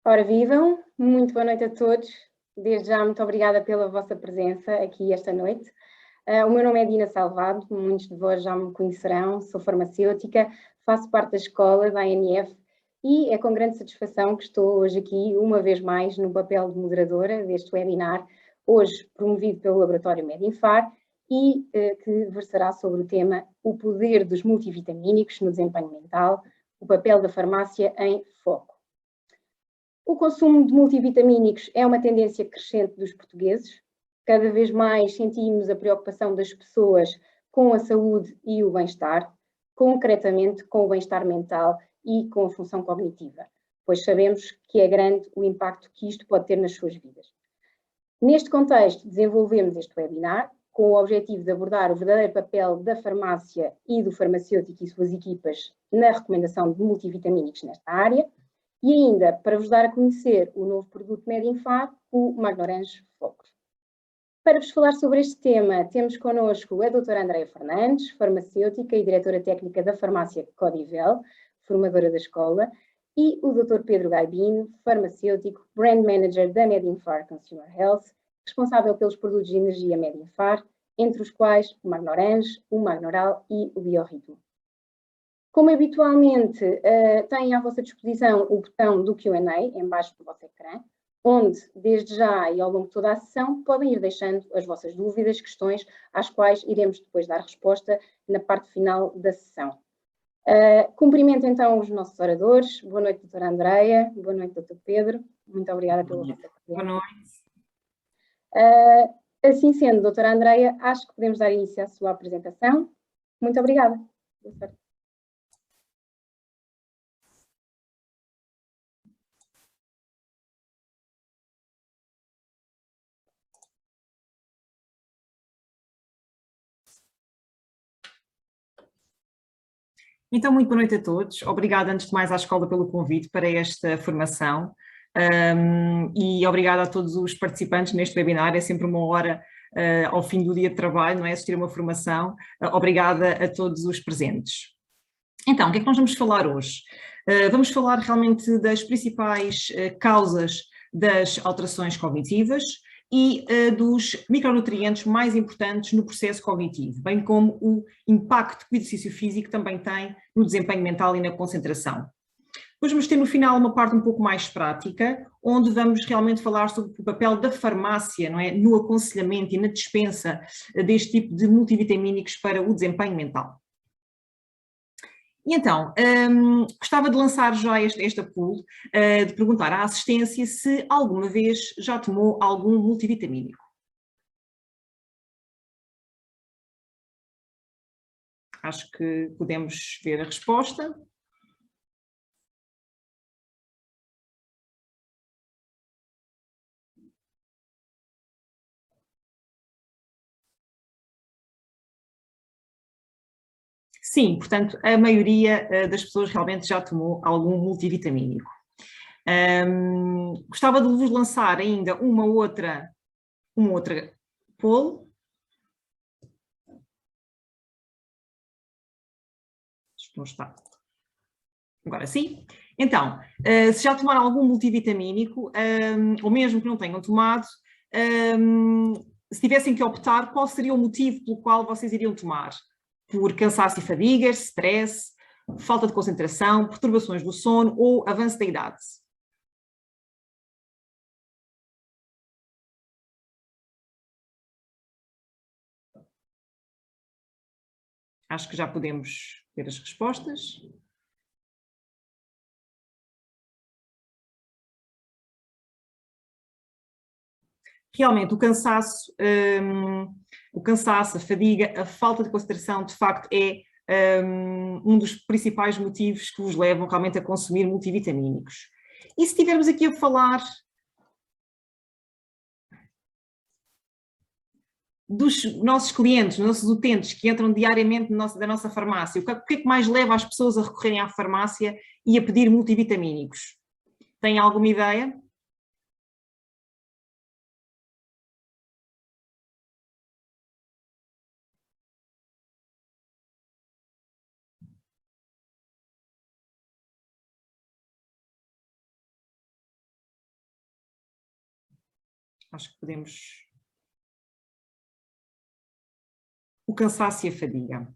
Ora, vivam, muito boa noite a todos. Desde já, muito obrigada pela vossa presença aqui esta noite. O meu nome é Dina Salvado, muitos de vós já me conhecerão, sou farmacêutica, faço parte da escola da ANF e é com grande satisfação que estou hoje aqui, uma vez mais, no papel de moderadora deste webinar, hoje promovido pelo Laboratório Medinfar e que versará sobre o tema O poder dos multivitamínicos no desempenho mental, o papel da farmácia em foco. O consumo de multivitamínicos é uma tendência crescente dos portugueses. Cada vez mais sentimos a preocupação das pessoas com a saúde e o bem-estar, concretamente com o bem-estar mental e com a função cognitiva, pois sabemos que é grande o impacto que isto pode ter nas suas vidas. Neste contexto, desenvolvemos este webinar com o objetivo de abordar o verdadeiro papel da farmácia e do farmacêutico e suas equipas na recomendação de multivitamínicos nesta área, e ainda para vos dar a conhecer o novo produto Medinfar, o Magnorange Focus. Para vos falar sobre este tema, temos connosco a doutora Andreia Fernandes, farmacêutica e diretora técnica da farmácia Codivel, formadora da escola, e o Dr. Pedro Gaibino, farmacêutico, brand manager da Medinfar Consumer Health, responsável pelos produtos de energia Medinfar, entre os quais o Magnorange, o Magnoral e o Biorritmo. Como habitualmente, têm à vossa disposição o botão do Q&A em baixo do vosso ecrã, onde, desde já e ao longo de toda a sessão, podem ir deixando as vossas dúvidas, questões, às quais iremos depois dar resposta na parte final da sessão. Cumprimento então os nossos oradores. Boa noite, doutora Andreia. Boa noite, doutor Pedro. Muito obrigada pela vossa presença. Boa noite. Assim sendo, doutora Andreia, acho que podemos dar início à sua apresentação. Muito obrigada. Boa sorte. Então, muito boa noite a todos. Obrigada, antes de mais, à escola pelo convite para esta formação e obrigada a todos os participantes neste webinar. É sempre uma hora ao fim do dia de trabalho, não é? Assistir a uma formação. Obrigada a todos os presentes. Então, o que é que nós vamos falar hoje? Vamos falar realmente das principais causas das alterações cognitivas e dos micronutrientes mais importantes no processo cognitivo, bem como o impacto que o exercício físico também tem no desempenho mental e na concentração. Depois vamos ter no final uma parte um pouco mais prática, onde vamos realmente falar sobre o papel da farmácia, não é? No aconselhamento e na dispensa deste tipo de multivitamínicos para o desempenho mental. E então, gostava de lançar já esta pool, de perguntar à assistência se alguma vez já tomou algum multivitamínico. Acho que podemos ver a resposta. Sim, portanto, a maioria das pessoas realmente já tomou algum multivitamínico. Gostava de vos lançar ainda uma outra poll. Isto não está. Agora sim. Então, se já tomaram algum multivitamínico, ou mesmo que não tenham tomado, se tivessem que optar, qual seria o motivo pelo qual vocês iriam tomar? Por cansaço e fadigas, stress, falta de concentração, perturbações do sono ou avanço da idade? Acho que já podemos ver as respostas. Realmente, o cansaço, a fadiga, a falta de concentração, de facto, é um dos principais motivos que vos levam realmente a consumir multivitamínicos. E se estivermos aqui a falar dos nossos clientes, dos nossos utentes que entram diariamente da nossa farmácia, o que é que mais leva as pessoas a recorrerem à farmácia e a pedir multivitamínicos? Têm alguma ideia? Acho que podemos... O cansaço e a fadiga.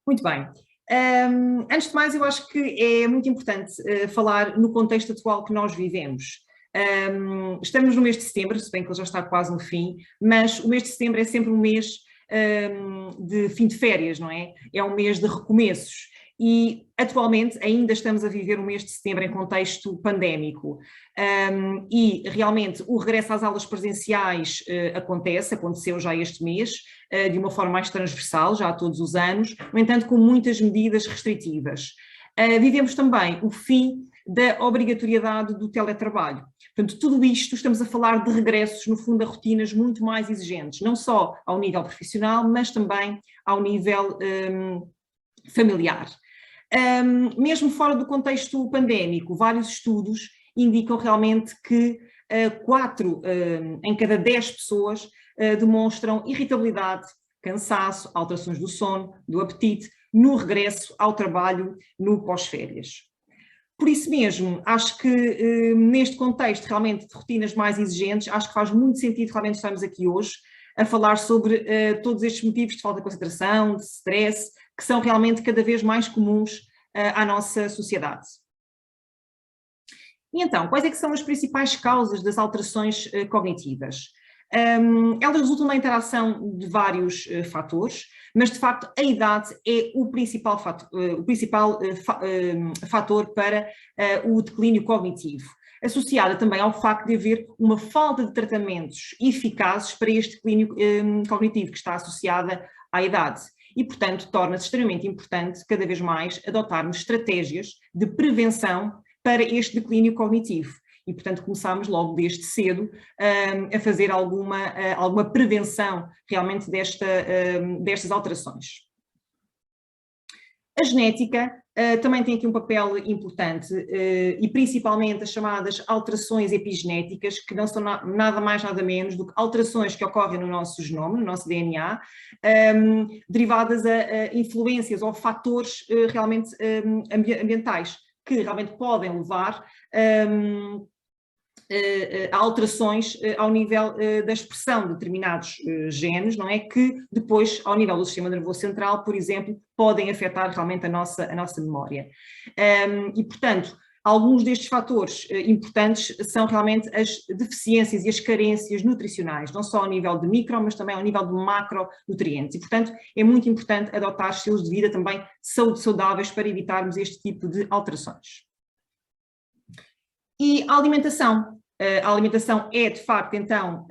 Muito bem. Antes de mais, eu acho que é muito importante falar no contexto atual que nós vivemos. Estamos no mês de setembro, se bem que ele já está quase no fim, mas o mês de setembro é sempre um mês de fim de férias, não é? É um mês de recomeços. E atualmente ainda estamos a viver o mês de setembro em contexto pandémico. E realmente o regresso às aulas presenciais aconteceu já este mês, de uma forma mais transversal, já há todos os anos, no entanto com muitas medidas restritivas. Vivemos também o fim da obrigatoriedade do teletrabalho. Portanto, tudo isto, estamos a falar de regressos, no fundo, a rotinas muito mais exigentes, não só ao nível profissional, mas também ao nível familiar. Mesmo fora do contexto pandémico, vários estudos indicam realmente que 4 em cada 10 pessoas demonstram irritabilidade, cansaço, alterações do sono, do apetite, no regresso ao trabalho no pós-férias. Por isso mesmo, acho que neste contexto realmente de rotinas mais exigentes, acho que faz muito sentido realmente estarmos aqui hoje a falar sobre todos estes motivos de falta de concentração, de stress, que são realmente cada vez mais comuns à nossa sociedade. E então, quais é que são as principais causas das alterações cognitivas? Elas resultam da interação de vários fatores, mas de facto a idade é o principal fator para o declínio cognitivo, associada também ao facto de haver uma falta de tratamentos eficazes para este declínio cognitivo que está associada à idade. E, portanto, torna-se extremamente importante, cada vez mais, adotarmos estratégias de prevenção para este declínio cognitivo. E, portanto, começámos logo desde cedo a fazer alguma prevenção realmente destas alterações. A genética também tem aqui um papel importante e principalmente as chamadas alterações epigenéticas, que não são nada mais nada menos do que alterações que ocorrem no nosso genoma, no nosso DNA, derivadas a influências ou fatores realmente ambientais, que realmente podem levar a alterações ao nível da expressão de determinados genes, não é? Que depois, ao nível do sistema nervoso central, por exemplo, podem afetar realmente a nossa memória. E, portanto, alguns destes fatores importantes são realmente as deficiências e as carências nutricionais, não só ao nível de micro, mas também ao nível de macronutrientes. E, portanto, é muito importante adotar estilos de vida também saudáveis para evitarmos este tipo de alterações. E a alimentação. A alimentação é, de facto, então,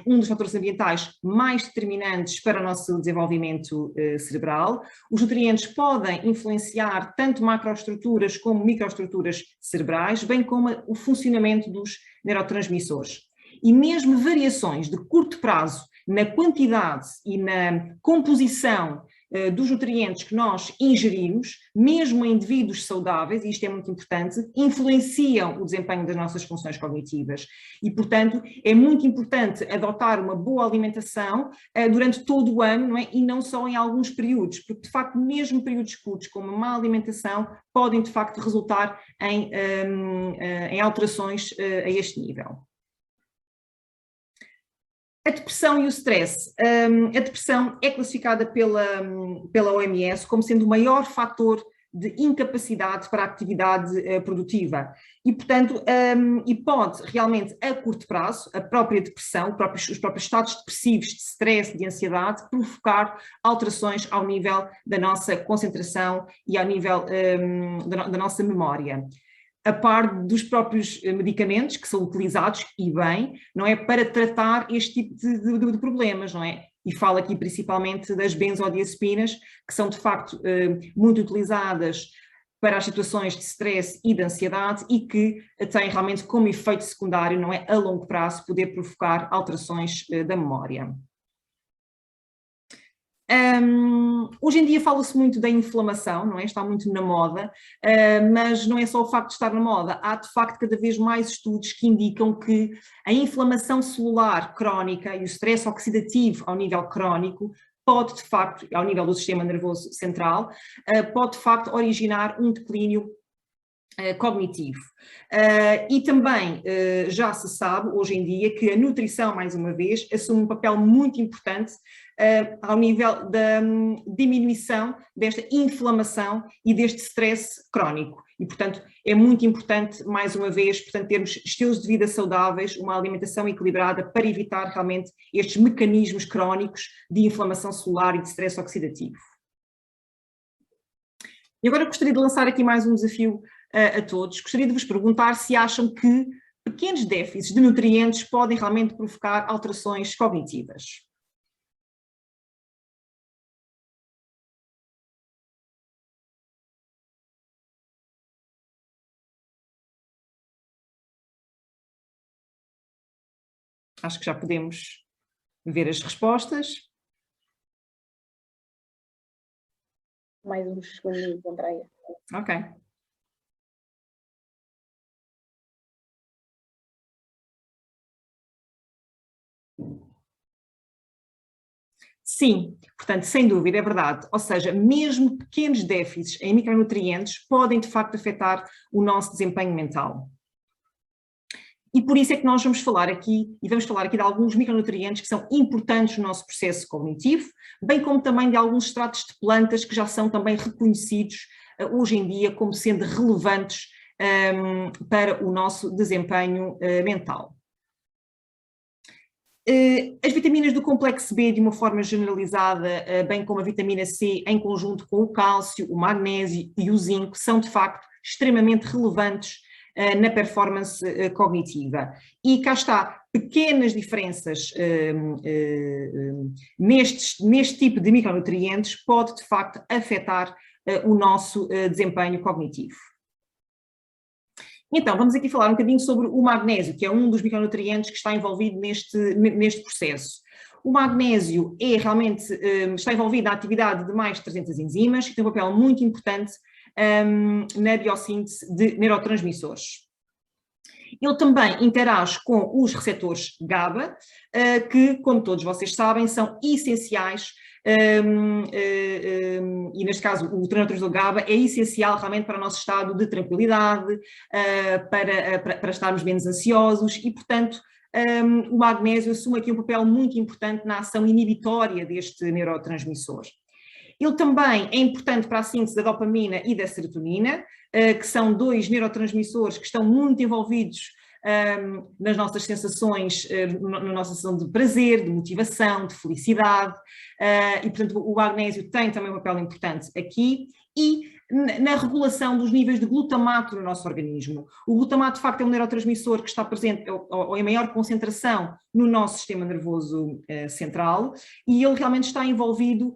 um dos fatores ambientais mais determinantes para o nosso desenvolvimento cerebral. Os nutrientes podem influenciar tanto macroestruturas como microestruturas cerebrais, bem como o funcionamento dos neurotransmissores. E mesmo variações de curto prazo na quantidade e na composição dos nutrientes que nós ingerimos, mesmo em indivíduos saudáveis, e isto é muito importante, influenciam o desempenho das nossas funções cognitivas. E, portanto, é muito importante adotar uma boa alimentação durante todo o ano, não é? E não só em alguns períodos, porque, de facto, mesmo períodos curtos com uma má alimentação podem, de facto, resultar em alterações a este nível. A depressão e o stress. A depressão é classificada pela OMS como sendo o maior fator de incapacidade para a atividade produtiva e, portanto, e pode realmente a curto prazo, a própria depressão, os próprios estados depressivos de stress, de ansiedade, provocar alterações ao nível da nossa concentração e ao nível da nossa memória. A par dos próprios medicamentos que são utilizados, e bem, não é, para tratar este tipo de problemas, não é? E falo aqui principalmente das benzodiazepinas, que são de facto muito utilizadas para as situações de stress e de ansiedade e que têm realmente como efeito secundário, não é, a longo prazo, poder provocar alterações da memória. Hoje em dia fala-se muito da inflamação, não é? Está muito na moda, mas não é só o facto de estar na moda, há de facto cada vez mais estudos que indicam que a inflamação celular crónica e o stress oxidativo ao nível crónico pode de facto, ao nível do sistema nervoso central, pode de facto originar um declínio cognitivo. E também já se sabe, hoje em dia, que a nutrição, mais uma vez, assume um papel muito importante ao nível da diminuição desta inflamação e deste stress crónico. E, portanto, é muito importante, mais uma vez, portanto, termos estilos de vida saudáveis, uma alimentação equilibrada para evitar realmente estes mecanismos crónicos de inflamação celular e de stress oxidativo. E agora gostaria de lançar aqui mais um desafio a todos. Gostaria de vos perguntar se acham que pequenos déficits de nutrientes podem realmente provocar alterações cognitivas. Acho que já podemos ver as respostas. Mais uns segundinhos, Andreia. Ok. Sim, portanto, sem dúvida, é verdade. Ou seja, mesmo pequenos déficits em micronutrientes podem, de facto, afetar o nosso desempenho mental. E por isso é que nós vamos falar aqui, de alguns micronutrientes que são importantes no nosso processo cognitivo, bem como também de alguns extratos de plantas que já são também reconhecidos hoje em dia como sendo relevantes para o nosso desempenho mental. As vitaminas do complexo B, de uma forma generalizada, bem como a vitamina C, em conjunto com o cálcio, o magnésio e o zinco, são de facto extremamente relevantes na performance cognitiva. E cá está, pequenas diferenças neste tipo de micronutrientes pode de facto afetar o nosso desempenho cognitivo. Então, vamos aqui falar um bocadinho sobre o magnésio, que é um dos micronutrientes que está envolvido neste processo. O magnésio realmente está envolvido na atividade de mais de 300 enzimas, que tem um papel muito importante na biossíntese de neurotransmissores. Ele também interage com os receptores GABA, que, como todos vocês sabem, são essenciais, e neste caso o neurotransmissor GABA é essencial realmente para o nosso estado de tranquilidade, para estarmos menos ansiosos e, portanto, o magnésio assume aqui um papel muito importante na ação inibitória deste neurotransmissor. Ele também é importante para a síntese da dopamina e da serotonina, que são dois neurotransmissores que estão muito envolvidos nas nossas sensações, na nossa sensação de prazer, de motivação, de felicidade, e portanto o magnésio tem também um papel importante aqui, e na regulação dos níveis de glutamato no nosso organismo. O glutamato, de facto, é um neurotransmissor que está presente ou em maior concentração no nosso sistema nervoso central, e ele realmente está envolvido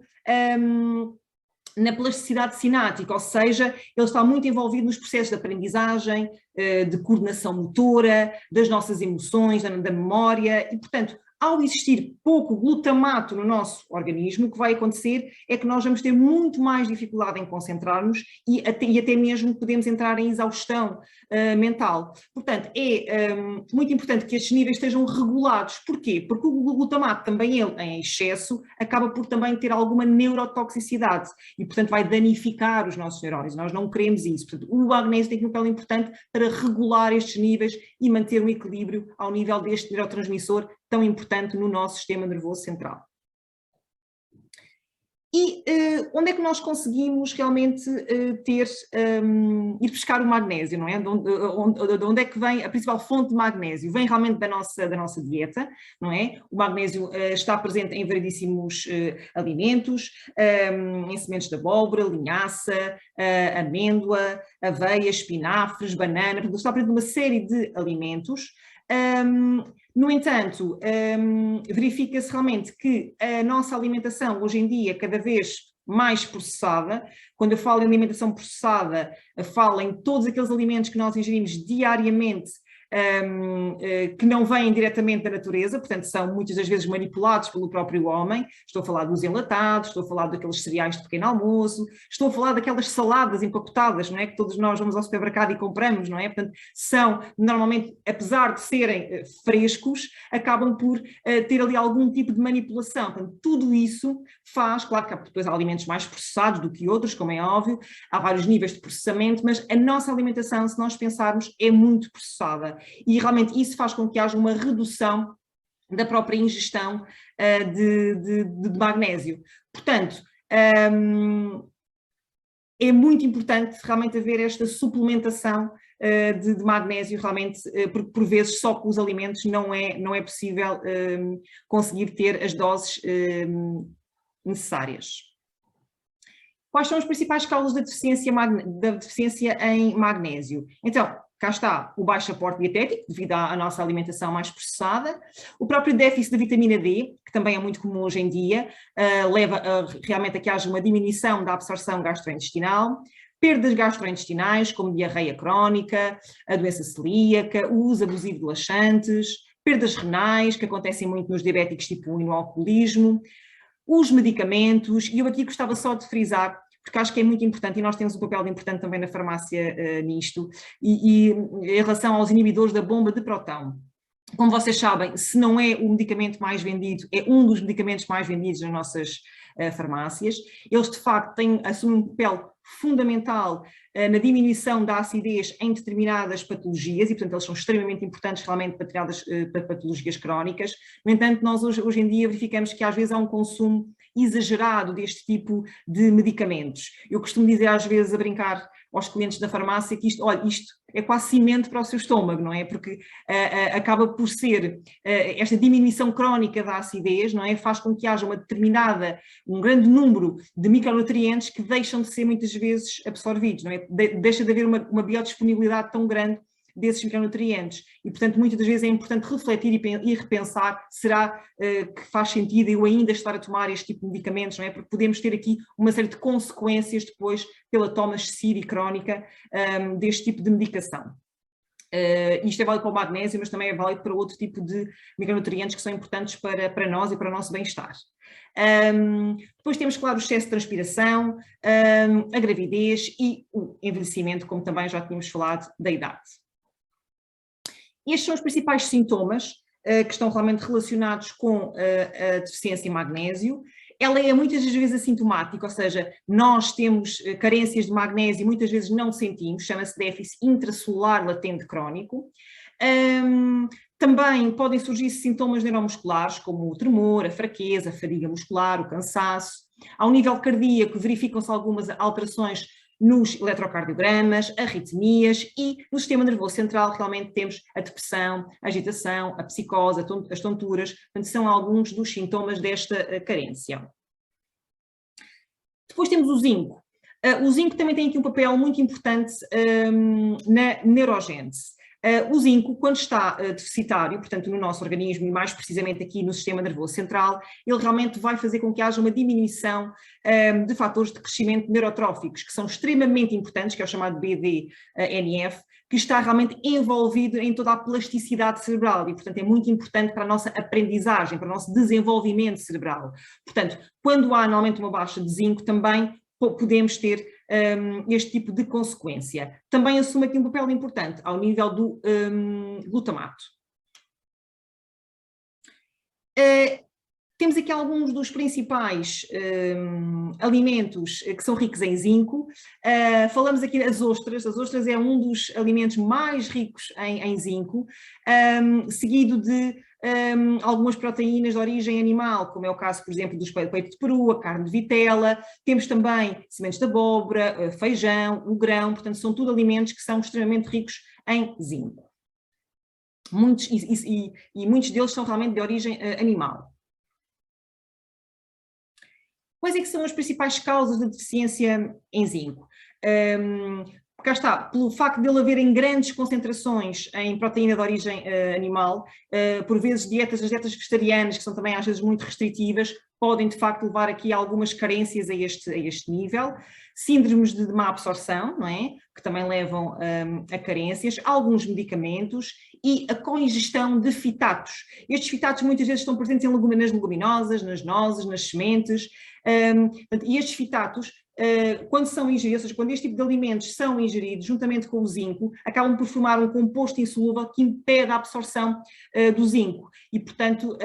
na plasticidade sináptica, ou seja, ele está muito envolvido nos processos de aprendizagem, de coordenação motora, das nossas emoções, da memória, e portanto, ao existir pouco glutamato no nosso organismo, o que vai acontecer é que nós vamos ter muito mais dificuldade em concentrar-nos e até mesmo podemos entrar em exaustão mental. Portanto, é muito importante que estes níveis estejam regulados. Porquê? Porque o glutamato também, ele, em excesso, acaba por também ter alguma neurotoxicidade e, portanto, vai danificar os nossos neurónios. Nós não queremos isso. Portanto, o magnésio tem um papel importante para regular estes níveis e manter um equilíbrio ao nível deste neurotransmissor tão importante no nosso sistema nervoso central. E onde é que nós conseguimos realmente ir buscar o magnésio, não é? De onde é que vem a principal fonte de magnésio? Vem realmente da nossa dieta, não é? O magnésio está presente em variedíssimos alimentos, em sementes de abóbora, linhaça, amêndoa, aveia, espinafres, banana, está presente numa série de alimentos. No entanto, verifica-se realmente que a nossa alimentação hoje em dia é cada vez mais processada. Quando eu falo em alimentação processada, falo em todos aqueles alimentos que nós ingerimos diariamente que não vêm diretamente da natureza, portanto são muitas das vezes manipulados pelo próprio homem. Estou a falar dos enlatados, estou a falar daqueles cereais de pequeno almoço, estou a falar daquelas saladas empacotadas, não é? Que todos nós vamos ao supermercado e compramos, não é? Portanto, são, normalmente, apesar de serem frescos, acabam por ter ali algum tipo de manipulação. Portanto, tudo isso faz, claro que depois há alimentos mais processados do que outros, como é óbvio, há vários níveis de processamento, mas a nossa alimentação, se nós pensarmos, é muito processada e realmente isso faz com que haja uma redução da própria ingestão de magnésio. Portanto, é muito importante realmente haver esta suplementação de magnésio, realmente, porque por vezes só com os alimentos não é possível conseguir ter as doses necessárias. Quais são as principais causas da deficiência em magnésio? Então, cá está o baixo aporte dietético, devido à nossa alimentação mais processada, o próprio déficit de vitamina D, que também é muito comum hoje em dia, leva realmente a que haja uma diminuição da absorção gastrointestinal, perdas gastrointestinais, como diarreia crónica, a doença celíaca, o uso abusivo de laxantes, perdas renais, que acontecem muito nos diabéticos tipo 1 e no alcoolismo, os medicamentos, e eu aqui gostava só de frisar, porque acho que é muito importante, e nós temos um papel importante também na farmácia nisto, e em relação aos inibidores da bomba de próton. Como vocês sabem, se não é o medicamento mais vendido, é um dos medicamentos mais vendidos nas nossas farmácias. Eles, de facto, assumem um papel fundamental na diminuição da acidez em determinadas patologias e, portanto, eles são extremamente importantes realmente para determinadas patologias crónicas. No entanto, nós hoje em dia verificamos que às vezes há um consumo exagerado deste tipo de medicamentos. Eu costumo dizer às vezes a brincar aos clientes da farmácia que isto é quase cimento para o seu estômago, não é? Porque acaba por ser esta diminuição crónica da acidez, não é? Faz com que haja um grande número de micronutrientes que deixam de ser muitas vezes absorvidos, não é? Deixa de haver uma biodisponibilidade tão grande desses micronutrientes e, portanto, muitas das vezes é importante refletir e repensar, será que faz sentido eu ainda estar a tomar este tipo de medicamentos, não é? Porque podemos ter aqui uma série de consequências depois pela toma excessiva e crónica deste tipo de medicação. Isto é válido para o magnésio, mas também é válido para outro tipo de micronutrientes que são importantes para nós e para o nosso bem-estar. Depois temos, claro, o excesso de transpiração, a gravidez e o envelhecimento, como também já tínhamos falado, da idade. Estes são os principais sintomas que estão realmente relacionados com a deficiência em magnésio. Ela é muitas das vezes assintomática, ou seja, nós temos carências de magnésio e muitas vezes não sentimos, chama-se déficit intracelular latente crónico. Também podem surgir sintomas neuromusculares, como o tremor, a fraqueza, a fadiga muscular, o cansaço. Ao nível cardíaco, verificam-se algumas alterações nos eletrocardiogramas, arritmias e no sistema nervoso central realmente temos a depressão, a agitação, a psicose, as tonturas, portanto são alguns dos sintomas desta carência. Depois temos o zinco. O zinco também tem aqui um papel muito importante na neurogênese. O zinco, quando está deficitário, portanto no nosso organismo e mais precisamente aqui no sistema nervoso central, ele realmente vai fazer com que haja uma diminuição de fatores de crescimento neurotróficos, que são extremamente importantes, que é o chamado BDNF, que está realmente envolvido em toda a plasticidade cerebral e, portanto, é muito importante para a nossa aprendizagem, para o nosso desenvolvimento cerebral. Portanto, quando há normalmente uma baixa de zinco, também podemos ter este tipo de consequência. Também assume aqui um papel importante ao nível do glutamato. Temos aqui alguns dos principais alimentos que são ricos em zinco. Falamos aqui das ostras. As ostras é um dos alimentos mais ricos em zinco, seguido de algumas proteínas de origem animal, como é o caso, por exemplo, do peito de peru, a carne de vitela. Temos também sementes de abóbora, feijão, o grão, portanto são tudo alimentos que são extremamente ricos em zinco. Muitos deles são realmente de origem animal. Quais é que são as principais causas da deficiência em zinco? cá está, pelo facto de ele haver em grandes concentrações em proteína de origem animal, por vezes as dietas vegetarianas, que são também às vezes muito restritivas, podem de facto levar aqui a algumas carências a este nível. Síndromes de má absorção, não é? Que também levam a carências, alguns medicamentos e a coingestão de fitatos. Estes fitatos muitas vezes estão presentes nas leguminosas, nas nozes, nas sementes, e estes fitatos, quando são ingeridos, ou seja, quando este tipo de alimentos são ingeridos juntamente com o zinco, acabam por formar um composto insolúvel que impede a absorção do zinco. E, portanto,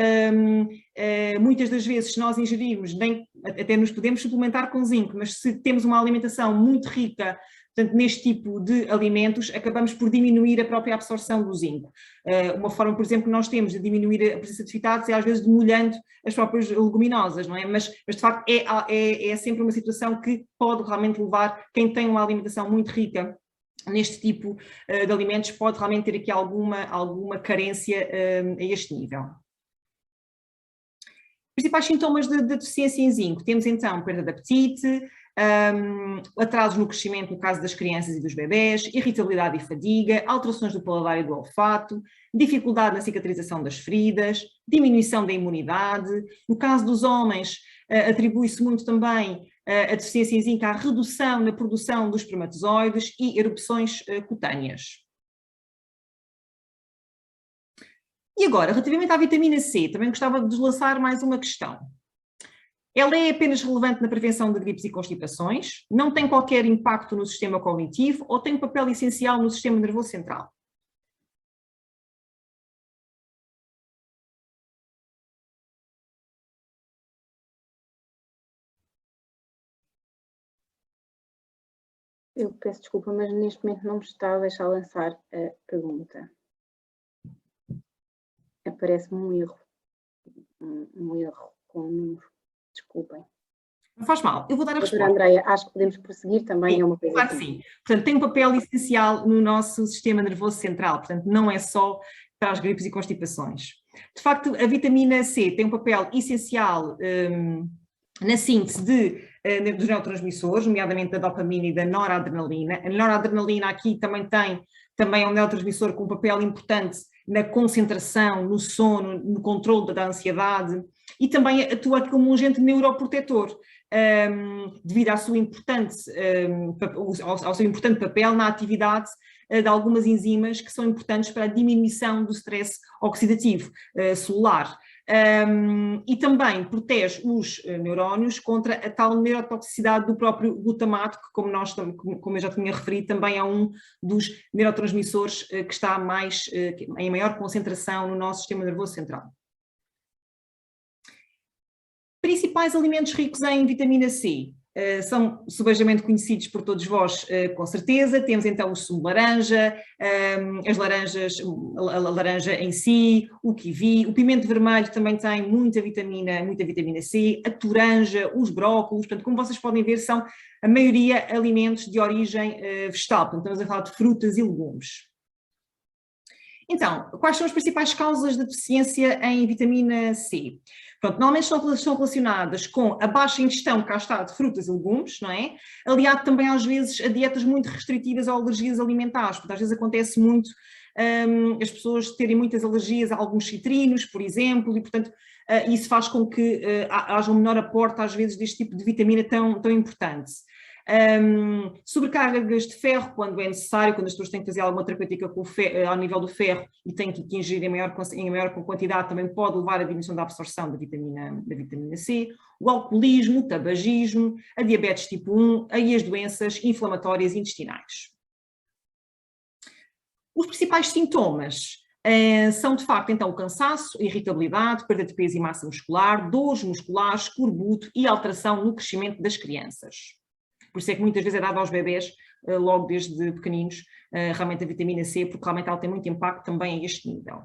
muitas das vezes, se nós ingerirmos, até nos podemos suplementar com zinco, mas se temos uma alimentação muito rica, portanto, neste tipo de alimentos, acabamos por diminuir a própria absorção do zinco. Uma forma, por exemplo, que nós temos de diminuir a presença de fitatos é às vezes demolhando as próprias leguminosas, não é? Mas de facto é sempre uma situação que pode realmente levar quem tem uma alimentação muito rica neste tipo de alimentos, pode realmente ter aqui alguma carência a este nível. Principais sintomas de deficiência em zinco, temos então perda de apetite, atrasos no crescimento no caso das crianças e dos bebés, irritabilidade e fadiga, alterações do paladar e do olfato, dificuldade na cicatrização das feridas, diminuição da imunidade. No caso dos homens, atribui-se muito também a deficiência em zinco à redução na produção dos espermatozoides e erupções cutâneas. E agora, relativamente à vitamina C, também gostava de lançar mais uma questão. Ela é apenas relevante na prevenção de gripes e constipações, não tem qualquer impacto no sistema cognitivo ou tem um papel essencial no sistema nervoso central? Eu peço desculpa, mas neste momento não me está a deixar lançar a pergunta. Aparece-me um erro com o número. Desculpem. Não faz mal, eu vou dar a resposta. Andreia, acho que podemos prosseguir também. Sim, é uma coisa claro que sim. Portanto, tem um papel essencial no nosso sistema nervoso central, portanto, não é só para as gripes e constipações. De facto, a vitamina C tem um papel essencial na síntese dos neurotransmissores, nomeadamente da dopamina e da noradrenalina. A noradrenalina aqui também é um neurotransmissor com um papel importante na concentração, no sono, no controle da ansiedade, e também atua como um agente neuroprotetor, devido ao seu importante papel na atividade de algumas enzimas que são importantes para a diminuição do stress oxidativo celular. E também protege os neurónios contra a tal neurotoxicidade do próprio glutamato, que como eu já tinha referido, também é um dos neurotransmissores que está em maior concentração no nosso sistema nervoso central. Principais alimentos ricos em vitamina C. São subejamente conhecidos por todos vós, com certeza. Temos então o sumo de laranja, a laranja em si, o kiwi, o pimento vermelho também tem muita vitamina C, a toranja, os brócolos, portanto, como vocês podem ver, são a maioria alimentos de origem vegetal, portanto, estamos a falar de frutas e legumes. Então, quais são as principais causas de deficiência em vitamina C? Pronto, normalmente estão relacionadas com a baixa ingestão, cá está, de frutas e legumes, não é? Aliado também às vezes a dietas muito restritivas ou alergias alimentares, porque às vezes acontece muito as pessoas terem muitas alergias a alguns citrinos, por exemplo, e portanto isso faz com que haja um menor aporte às vezes deste tipo de vitamina tão importante. Sobrecargas de ferro quando é necessário, quando as pessoas têm que fazer alguma terapêutica ao nível do ferro e têm que ingerir em maior quantidade, também pode levar à diminuição da absorção da vitamina C, o alcoolismo, o tabagismo, a diabetes tipo 1 e as doenças inflamatórias intestinais. Os principais sintomas são de facto então o cansaço, irritabilidade, perda de peso e massa muscular, dores musculares, escorbuto e alteração no crescimento das crianças. Por isso é que muitas vezes é dado aos bebés, logo desde pequeninos, realmente a vitamina C, porque realmente ela tem muito impacto também a este nível.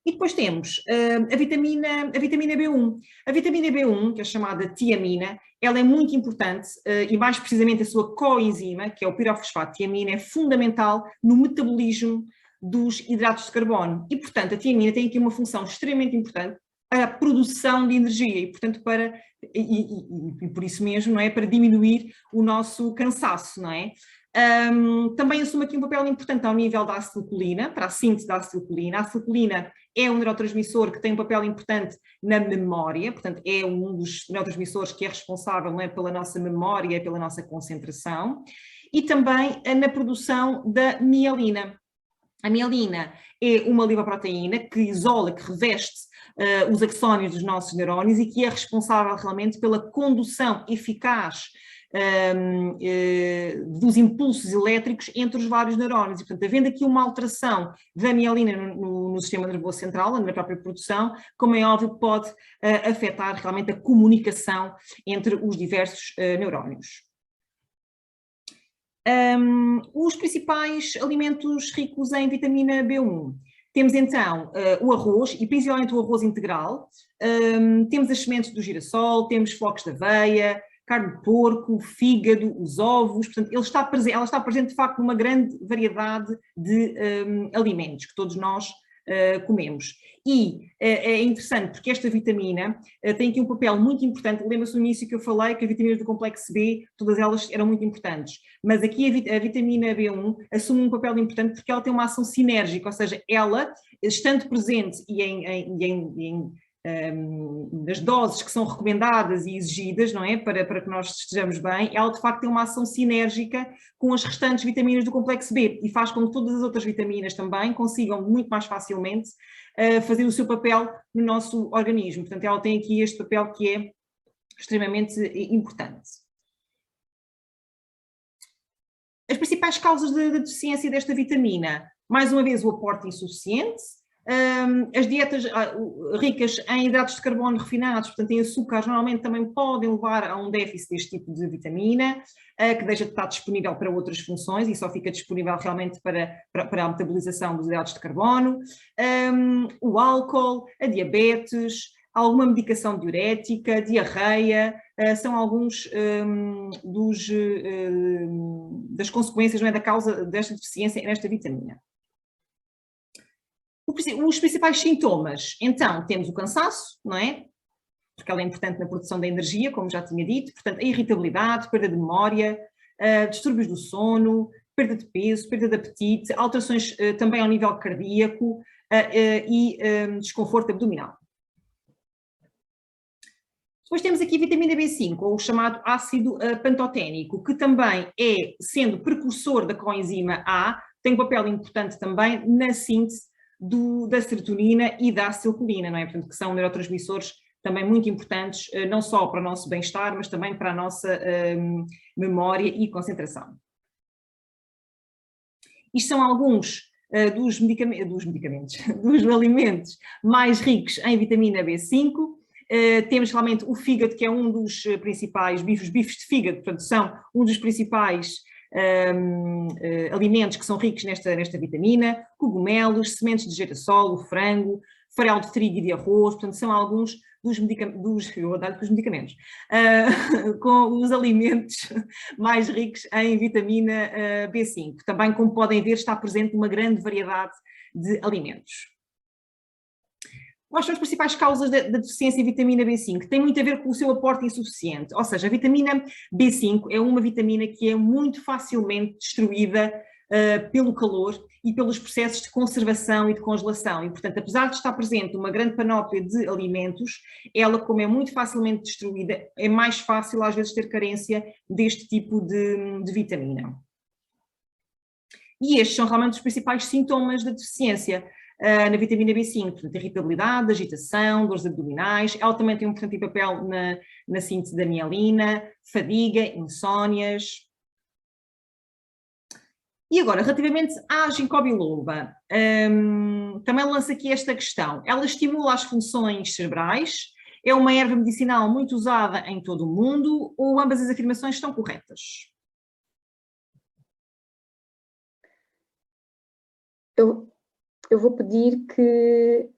E depois temos a vitamina B1. A vitamina B1, que é chamada tiamina, ela é muito importante e mais precisamente a sua coenzima, que é o pirofosfato tiamina, é fundamental no metabolismo dos hidratos de carbono. E, portanto, a tiamina tem aqui uma função extremamente importante a produção de energia e, portanto, e por isso mesmo, não é? Para diminuir o nosso cansaço, não é? Também assume aqui um papel importante ao nível da acetilcolina, para a síntese da acetilcolina. A acetilcolina é um neurotransmissor que tem um papel importante na memória, portanto, é um dos neurotransmissores que é responsável, não é, pela nossa memória, pela nossa concentração, e também na produção da mielina. A mielina é uma lipoproteína que isola, que reveste os axónios dos nossos neurónios e que é responsável realmente pela condução eficaz dos impulsos elétricos entre os vários neurónios. E, portanto, havendo aqui uma alteração da mielina no sistema nervoso central, na própria produção, como é óbvio, pode afetar realmente a comunicação entre os diversos neurónios. Os principais alimentos ricos em vitamina B1. Temos então o arroz, e principalmente o arroz integral, temos as sementes do girassol, temos flocos de aveia, carne de porco, fígado, os ovos, portanto, ela está presente de facto numa grande variedade de alimentos que todos nós comemos. E é interessante porque esta vitamina tem aqui um papel muito importante. Lembra-se no início que eu falei que as vitaminas do complexo B, todas elas eram muito importantes, mas aqui a vitamina B1 assume um papel importante porque ela tem uma ação sinérgica, ou seja, ela, estando presente e nas doses que são recomendadas e exigidas, não é, para que nós estejamos bem, ela de facto tem uma ação sinérgica com as restantes vitaminas do complexo B e faz com que todas as outras vitaminas também consigam muito mais facilmente fazer o seu papel no nosso organismo. Portanto, ela tem aqui este papel que é extremamente importante. As principais causas de deficiência desta vitamina, mais uma vez o aporte insuficiente, as dietas ricas em hidratos de carbono refinados, portanto em açúcares, normalmente também podem levar a um déficit deste tipo de vitamina, que deixa de estar disponível para outras funções e só fica disponível realmente para a metabolização dos hidratos de carbono, o álcool, a diabetes, alguma medicação diurética, diarreia, são alguns das consequências, não é, da causa desta deficiência nesta vitamina. Os principais sintomas, então, temos o cansaço, não é? Porque ela é importante na produção da energia, como já tinha dito, portanto, a irritabilidade, perda de memória, distúrbios do sono, perda de peso, perda de apetite, alterações também ao nível cardíaco e desconforto abdominal. Depois temos aqui a vitamina B5, ou o chamado ácido pantoténico, que também é, sendo precursor da coenzima A, tem um papel importante também na síntese da serotonina e da acetilcolina, não é? Portanto, que são neurotransmissores também muito importantes, não só para o nosso bem-estar, mas também para a nossa memória e concentração. Isto são alguns dos alimentos mais ricos em vitamina B5. Temos realmente o fígado, que é um dos principais, os bifes de fígado, portanto, são um dos principais alimentos que são ricos nesta vitamina, cogumelos, sementes de girassol, o frango, farelo de trigo e de arroz, portanto são alguns dos medicamentos, com os alimentos mais ricos em vitamina B5. Também, como podem ver, está presente uma grande variedade de alimentos. Quais são as principais causas da deficiência em vitamina B5? Tem muito a ver com o seu aporte insuficiente, ou seja, a vitamina B5 é uma vitamina que é muito facilmente destruída pelo calor e pelos processos de conservação e de congelação e, portanto, apesar de estar presente uma grande panóplia de alimentos, ela, como é muito facilmente destruída, é mais fácil às vezes ter carência deste tipo de vitamina. E estes são realmente os principais sintomas da deficiência na vitamina B5, portanto, irritabilidade, agitação, dores abdominais. Ela também tem um importante papel na síntese da mielina, fadiga, insónias. E agora, relativamente à ginkgo biloba, também lança aqui esta questão. Ela estimula as funções cerebrais, é uma erva medicinal muito usada em todo o mundo, ou ambas as afirmações estão corretas? Eu vou pedir que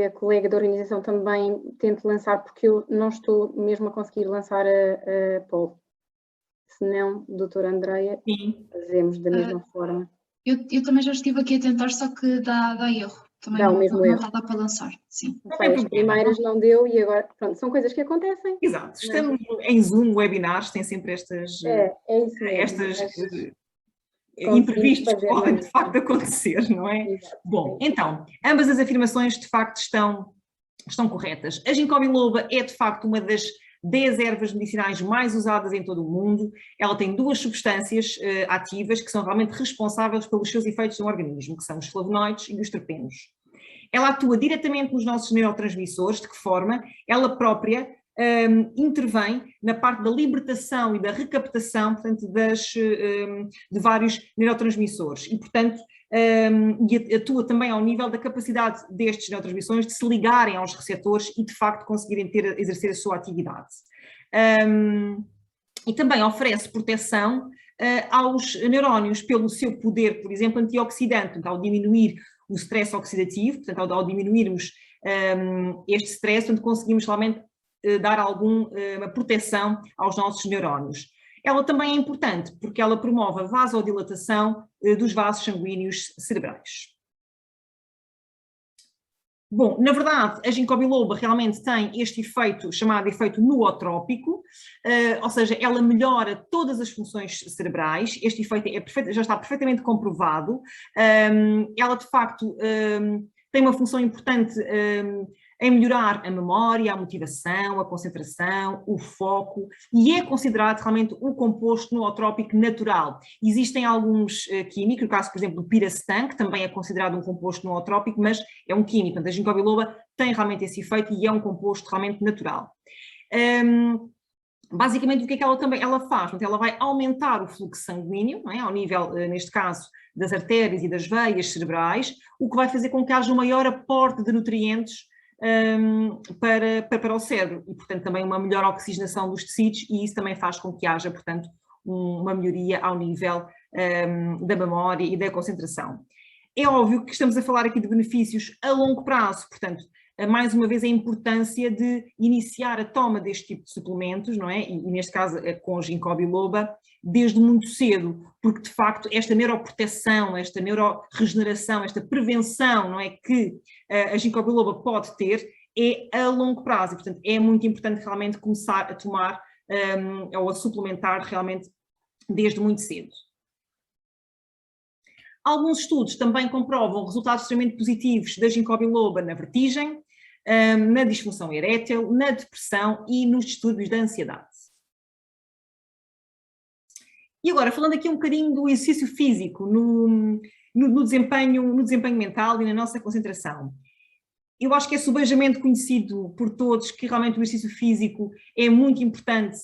a colega da organização também tente lançar, porque eu não estou mesmo a conseguir lançar a poll. Se não, doutora Andreia, fazemos da mesma forma. Eu também já estive aqui a tentar, só que dá erro. também não dá para lançar, sim. As primeiras não deu e agora, pronto, são coisas que acontecem. Exato, estamos em Zoom, webinars, tem sempre estas... É isso mesmo. Imprevistos que podem de facto acontecer, não é? Exato. Bom, então, ambas as afirmações de facto estão corretas. A ginkgo biloba é de facto uma das 10 ervas medicinais mais usadas em todo o mundo. Ela tem 2 substâncias ativas que são realmente responsáveis pelos seus efeitos no organismo, que são os flavonoides e os terpenos. Ela atua diretamente nos nossos neurotransmissores. De que forma? Ela própria intervém na parte da libertação e da recaptação, portanto, de vários neurotransmissores e, portanto, e atua também ao nível da capacidade destes neurotransmissores de se ligarem aos receptores e, de facto, conseguirem exercer a sua atividade. E também oferece proteção aos neurónios pelo seu poder, por exemplo, antioxidante, ao diminuir o stress oxidativo, portanto, ao diminuirmos este stress, portanto, conseguimos realmente dar alguma proteção aos nossos neurónios. Ela também é importante porque ela promove a vasodilatação dos vasos sanguíneos cerebrais. Bom, na verdade, a ginkgo biloba realmente tem este efeito chamado efeito nootrópico, ou seja, ela melhora todas as funções cerebrais. Este efeito já está perfeitamente comprovado. Ela, de facto, tem uma função importante em melhorar a memória, a motivação, a concentração, o foco, e é considerado realmente um composto nootrópico natural. Existem alguns químicos, no caso, por exemplo, do piracetam, que também é considerado um composto nootrópico, mas é um químico. Portanto, a ginkgo biloba tem realmente esse efeito e é um composto realmente natural. Basicamente, o que é que ela faz? Portanto, ela vai aumentar o fluxo sanguíneo, não é? Ao nível, neste caso, das artérias e das veias cerebrais, o que vai fazer com que haja um maior aporte de nutrientes para o cérebro e, portanto, também uma melhor oxigenação dos tecidos, e isso também faz com que haja, portanto, uma melhoria ao nível da memória e da concentração. É óbvio que estamos a falar aqui de benefícios a longo prazo, portanto, mais uma vez a importância de iniciar a toma deste tipo de suplementos, não é? E neste caso com a ginkgo biloba, desde muito cedo, porque de facto esta neuroproteção, esta neuroregeneração, esta prevenção, não é, que a ginkgo biloba pode ter, é a longo prazo, e portanto é muito importante realmente começar a tomar ou a suplementar realmente desde muito cedo. Alguns estudos também comprovam resultados extremamente positivos da ginkgo biloba na vertigem, na disfunção erétil, na depressão e nos distúrbios da ansiedade. E agora, falando aqui um bocadinho do exercício físico no desempenho mental e na nossa concentração. Eu acho que é subejamente conhecido por todos que realmente o exercício físico é muito importante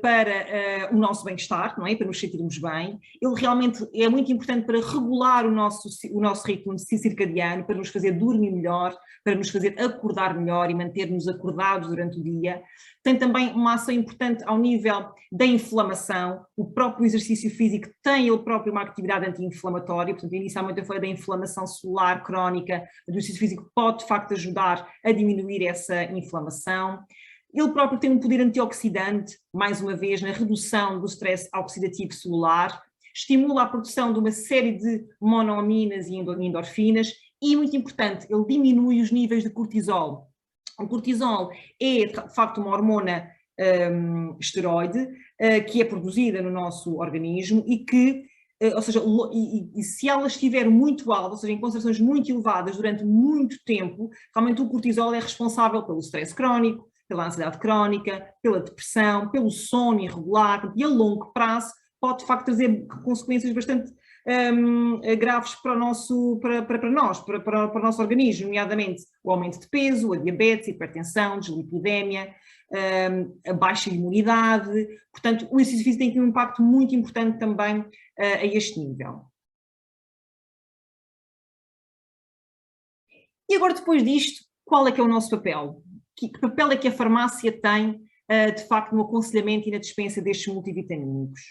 para o nosso bem-estar, não é? Para nos sentirmos bem. Ele realmente é muito importante para regular o nosso ritmo circadiano, para nos fazer dormir melhor, para nos fazer acordar melhor e manter-nos acordados durante o dia. Tem também uma ação importante ao nível da inflamação. O próprio exercício físico tem ele próprio uma atividade anti-inflamatória, portanto, inicialmente eu falei da inflamação celular crónica. O exercício físico pode, de facto, ajudar a diminuir essa inflamação. Ele próprio tem um poder antioxidante, mais uma vez, na redução do stress oxidativo celular, estimula a produção de uma série de monoaminas e endorfinas e, muito importante, ele diminui os níveis de cortisol. O cortisol é, de facto, uma hormona esteroide que é produzida no nosso organismo e que, ou seja, e se ela estiver muito alta, ou seja, em concentrações muito elevadas durante muito tempo, realmente o cortisol é responsável pelo stress crónico, pela ansiedade crónica, pela depressão, pelo sono irregular, e a longo prazo pode de facto trazer consequências bastante graves para o nosso organismo, nomeadamente o aumento de peso, a diabetes, a hipertensão, dislipidemia, a baixa imunidade. Portanto, o exercício físico tem aqui um impacto muito importante também a este nível. E agora, depois disto, qual é que é o nosso papel? Que papel é que a farmácia tem, de facto, no aconselhamento e na dispensa destes multivitamínicos?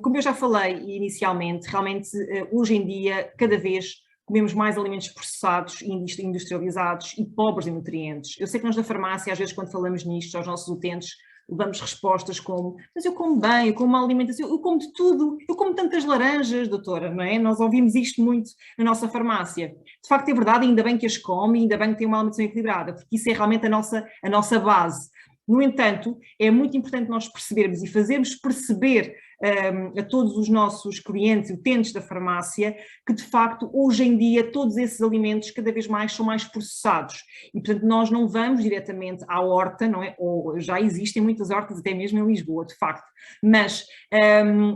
Como eu já falei inicialmente, realmente, hoje em dia, cada vez comemos mais alimentos processados e industrializados e pobres em nutrientes. Eu sei que nós da farmácia, às vezes, quando falamos nisto aos nossos utentes, levamos respostas como, mas eu como bem, eu como uma alimentação, eu como de tudo, eu como tantas laranjas, doutora, não é? Nós ouvimos isto muito na nossa farmácia. de facto é verdade, ainda bem que as come, ainda bem que tem uma alimentação equilibrada, porque isso é realmente a nossa base. No entanto, é muito importante nós percebermos e fazermos perceber a todos os nossos clientes e utentes da farmácia que, de facto, hoje em dia, todos esses alimentos cada vez mais são mais processados. E, portanto, nós não vamos diretamente à horta, não é? Ou já existem muitas hortas, até mesmo em Lisboa, de facto. Mas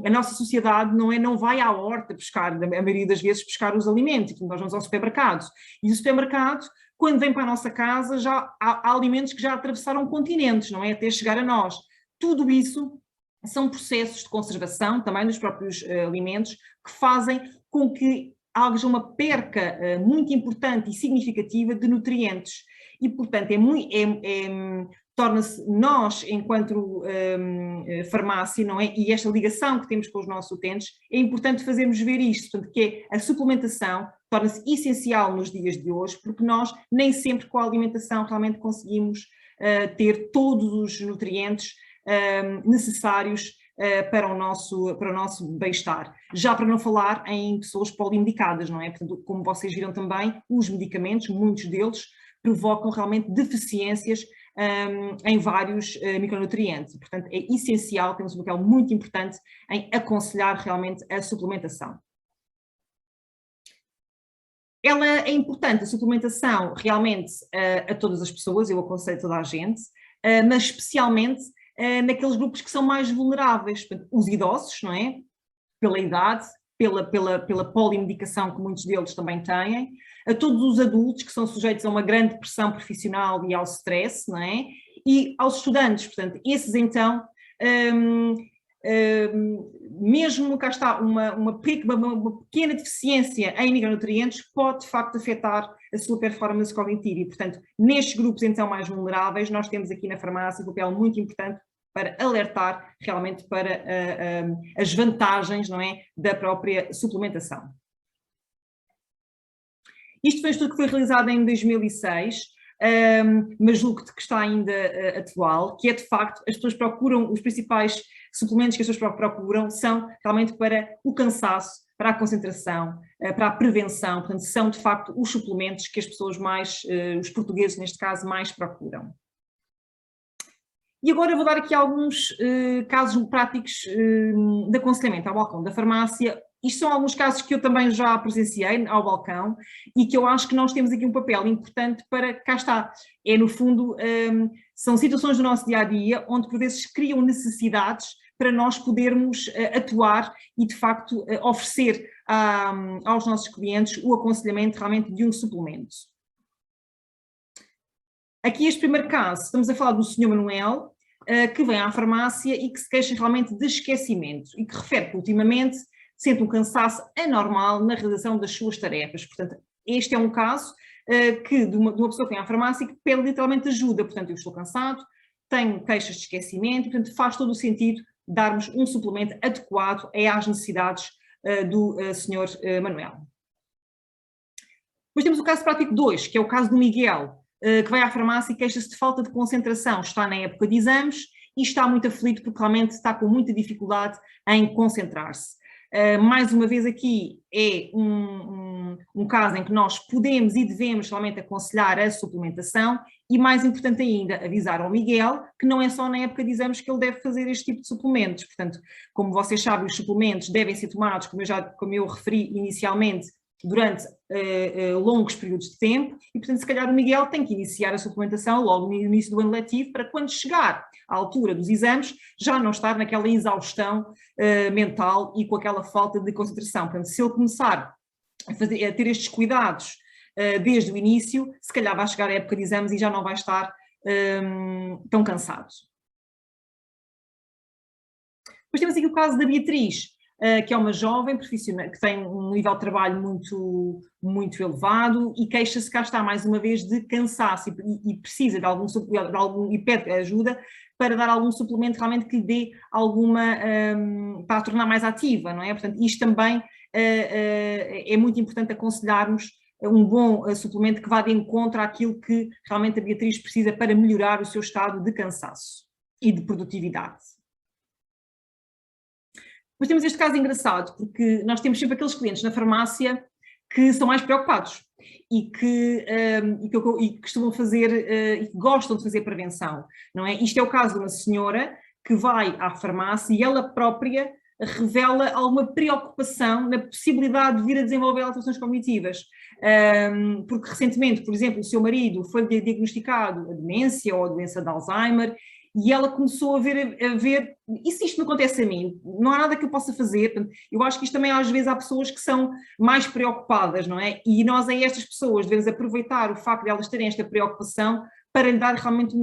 a nossa sociedade não vai à horta buscar, a maioria das vezes, buscar os alimentos. Nós vamos ao supermercado. E o supermercado, quando vem para a nossa casa, já há alimentos que já atravessaram continentes, não é? Até chegar a nós. Tudo isso são processos de conservação, também dos próprios alimentos, que fazem com que haja uma perca muito importante e significativa de nutrientes. E, portanto, torna-se nós, enquanto farmácia, não é? E esta ligação que temos com os nossos utentes, é importante fazermos ver isto, portanto, que é a suplementação torna-se essencial nos dias de hoje, porque nós nem sempre com a alimentação realmente conseguimos ter todos os nutrientes necessários para o nosso bem-estar. Já para não falar em pessoas polimedicadas, não é? Portanto, como vocês viram também, os medicamentos, muitos deles, provocam realmente deficiências em vários micronutrientes. Portanto, é essencial, temos um papel muito importante em aconselhar realmente a suplementação. Ela é importante, a suplementação, realmente a todas as pessoas, eu aconselho toda a gente, mas especialmente naqueles grupos que são mais vulneráveis, portanto, os idosos, não é? Pela idade, pela polimedicação que muitos deles também têm, a todos os adultos que são sujeitos a uma grande pressão profissional e ao stress, não é? E aos estudantes, portanto, esses então, mesmo cá está uma pequena deficiência em micronutrientes pode de facto afetar a sua performance cognitiva e, portanto, nestes grupos então mais vulneráveis, nós temos aqui na farmácia um papel muito importante para alertar realmente para as vantagens, não é, da própria suplementação. Isto foi um estudo que foi realizado em 2006, mas julgo que está ainda atual, que é de facto, as pessoas procuram, os principais suplementos que as pessoas procuram são realmente para o cansaço, para a concentração, para a prevenção, portanto são de facto os suplementos que as pessoas mais, os portugueses neste caso, mais procuram. E agora vou dar aqui alguns casos práticos de aconselhamento ao balcão da farmácia. Isto são alguns casos que eu também já presenciei ao balcão e que eu acho que nós temos aqui um papel importante para, cá está, é no fundo, são situações do nosso dia-a-dia onde por vezes criam necessidades para nós podermos atuar e de facto oferecer aos nossos clientes o aconselhamento realmente de um suplemento. Aqui este primeiro caso, estamos a falar do Sr. Manuel, que vem à farmácia e que se queixa realmente de esquecimento e que refere que ultimamente sente um cansaço anormal na realização das suas tarefas. Portanto, este é um caso de uma pessoa que vem à farmácia e que pede literalmente ajuda. Portanto, eu estou cansado, tenho queixas de esquecimento, portanto faz todo o sentido darmos um suplemento adequado às necessidades do Sr. Manuel. Depois temos o caso prático 2, que é o caso do Miguel, que vai à farmácia e queixa-se de falta de concentração. Está na época de exames e está muito aflito porque realmente está com muita dificuldade em concentrar-se. Mais uma vez aqui é um caso em que nós podemos e devemos realmente aconselhar a suplementação e, mais importante ainda, avisar ao Miguel que não é só na época de exames que ele deve fazer este tipo de suplementos. Portanto, como vocês sabem, os suplementos devem ser tomados, como eu referi inicialmente, durante longos períodos de tempo e, portanto, se calhar o Miguel tem que iniciar a suplementação logo no início do ano letivo para quando chegar à altura dos exames já não estar naquela exaustão mental e com aquela falta de concentração. Portanto, se ele começar a ter estes cuidados desde o início, se calhar vai chegar à época de exames e já não vai estar tão cansado. Depois temos aqui o caso da Beatriz, que é uma jovem profissional que tem um nível de trabalho muito elevado e queixa-se, cá está, mais uma vez, de cansaço e precisa de algum e pede ajuda para dar algum suplemento realmente que lhe dê alguma, para a tornar mais ativa, não é? Portanto, isto também é muito importante aconselharmos um bom suplemento que vá de encontro àquilo que realmente a Beatriz precisa para melhorar o seu estado de cansaço e de produtividade. Mas temos este caso engraçado, porque nós temos sempre aqueles clientes na farmácia que são mais preocupados e que costumam fazer e que gostam de fazer prevenção, não é? Isto é o caso de uma senhora que vai à farmácia e ela própria revela alguma preocupação na possibilidade de vir a desenvolver alterações cognitivas. Porque recentemente, por exemplo, o seu marido foi diagnosticado a demência ou a doença de Alzheimer e ela começou a ver, e se isto me acontece a mim? Não há nada que eu possa fazer. Eu acho que isto também às vezes há pessoas que são mais preocupadas, não é? E nós a estas pessoas devemos aproveitar o facto de elas terem esta preocupação para lhe dar realmente o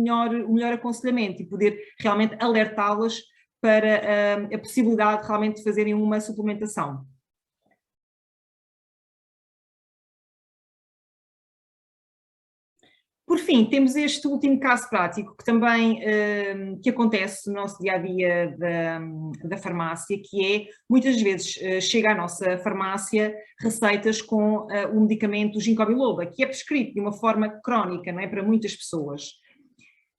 melhor aconselhamento e poder realmente alertá-las para a possibilidade realmente de fazerem uma suplementação. Por fim, temos este último caso prático que também que acontece no nosso dia-a-dia da farmácia, que é, muitas vezes chega à nossa farmácia receitas com o medicamento ginkgo biloba, que é prescrito de uma forma crónica, não é, para muitas pessoas.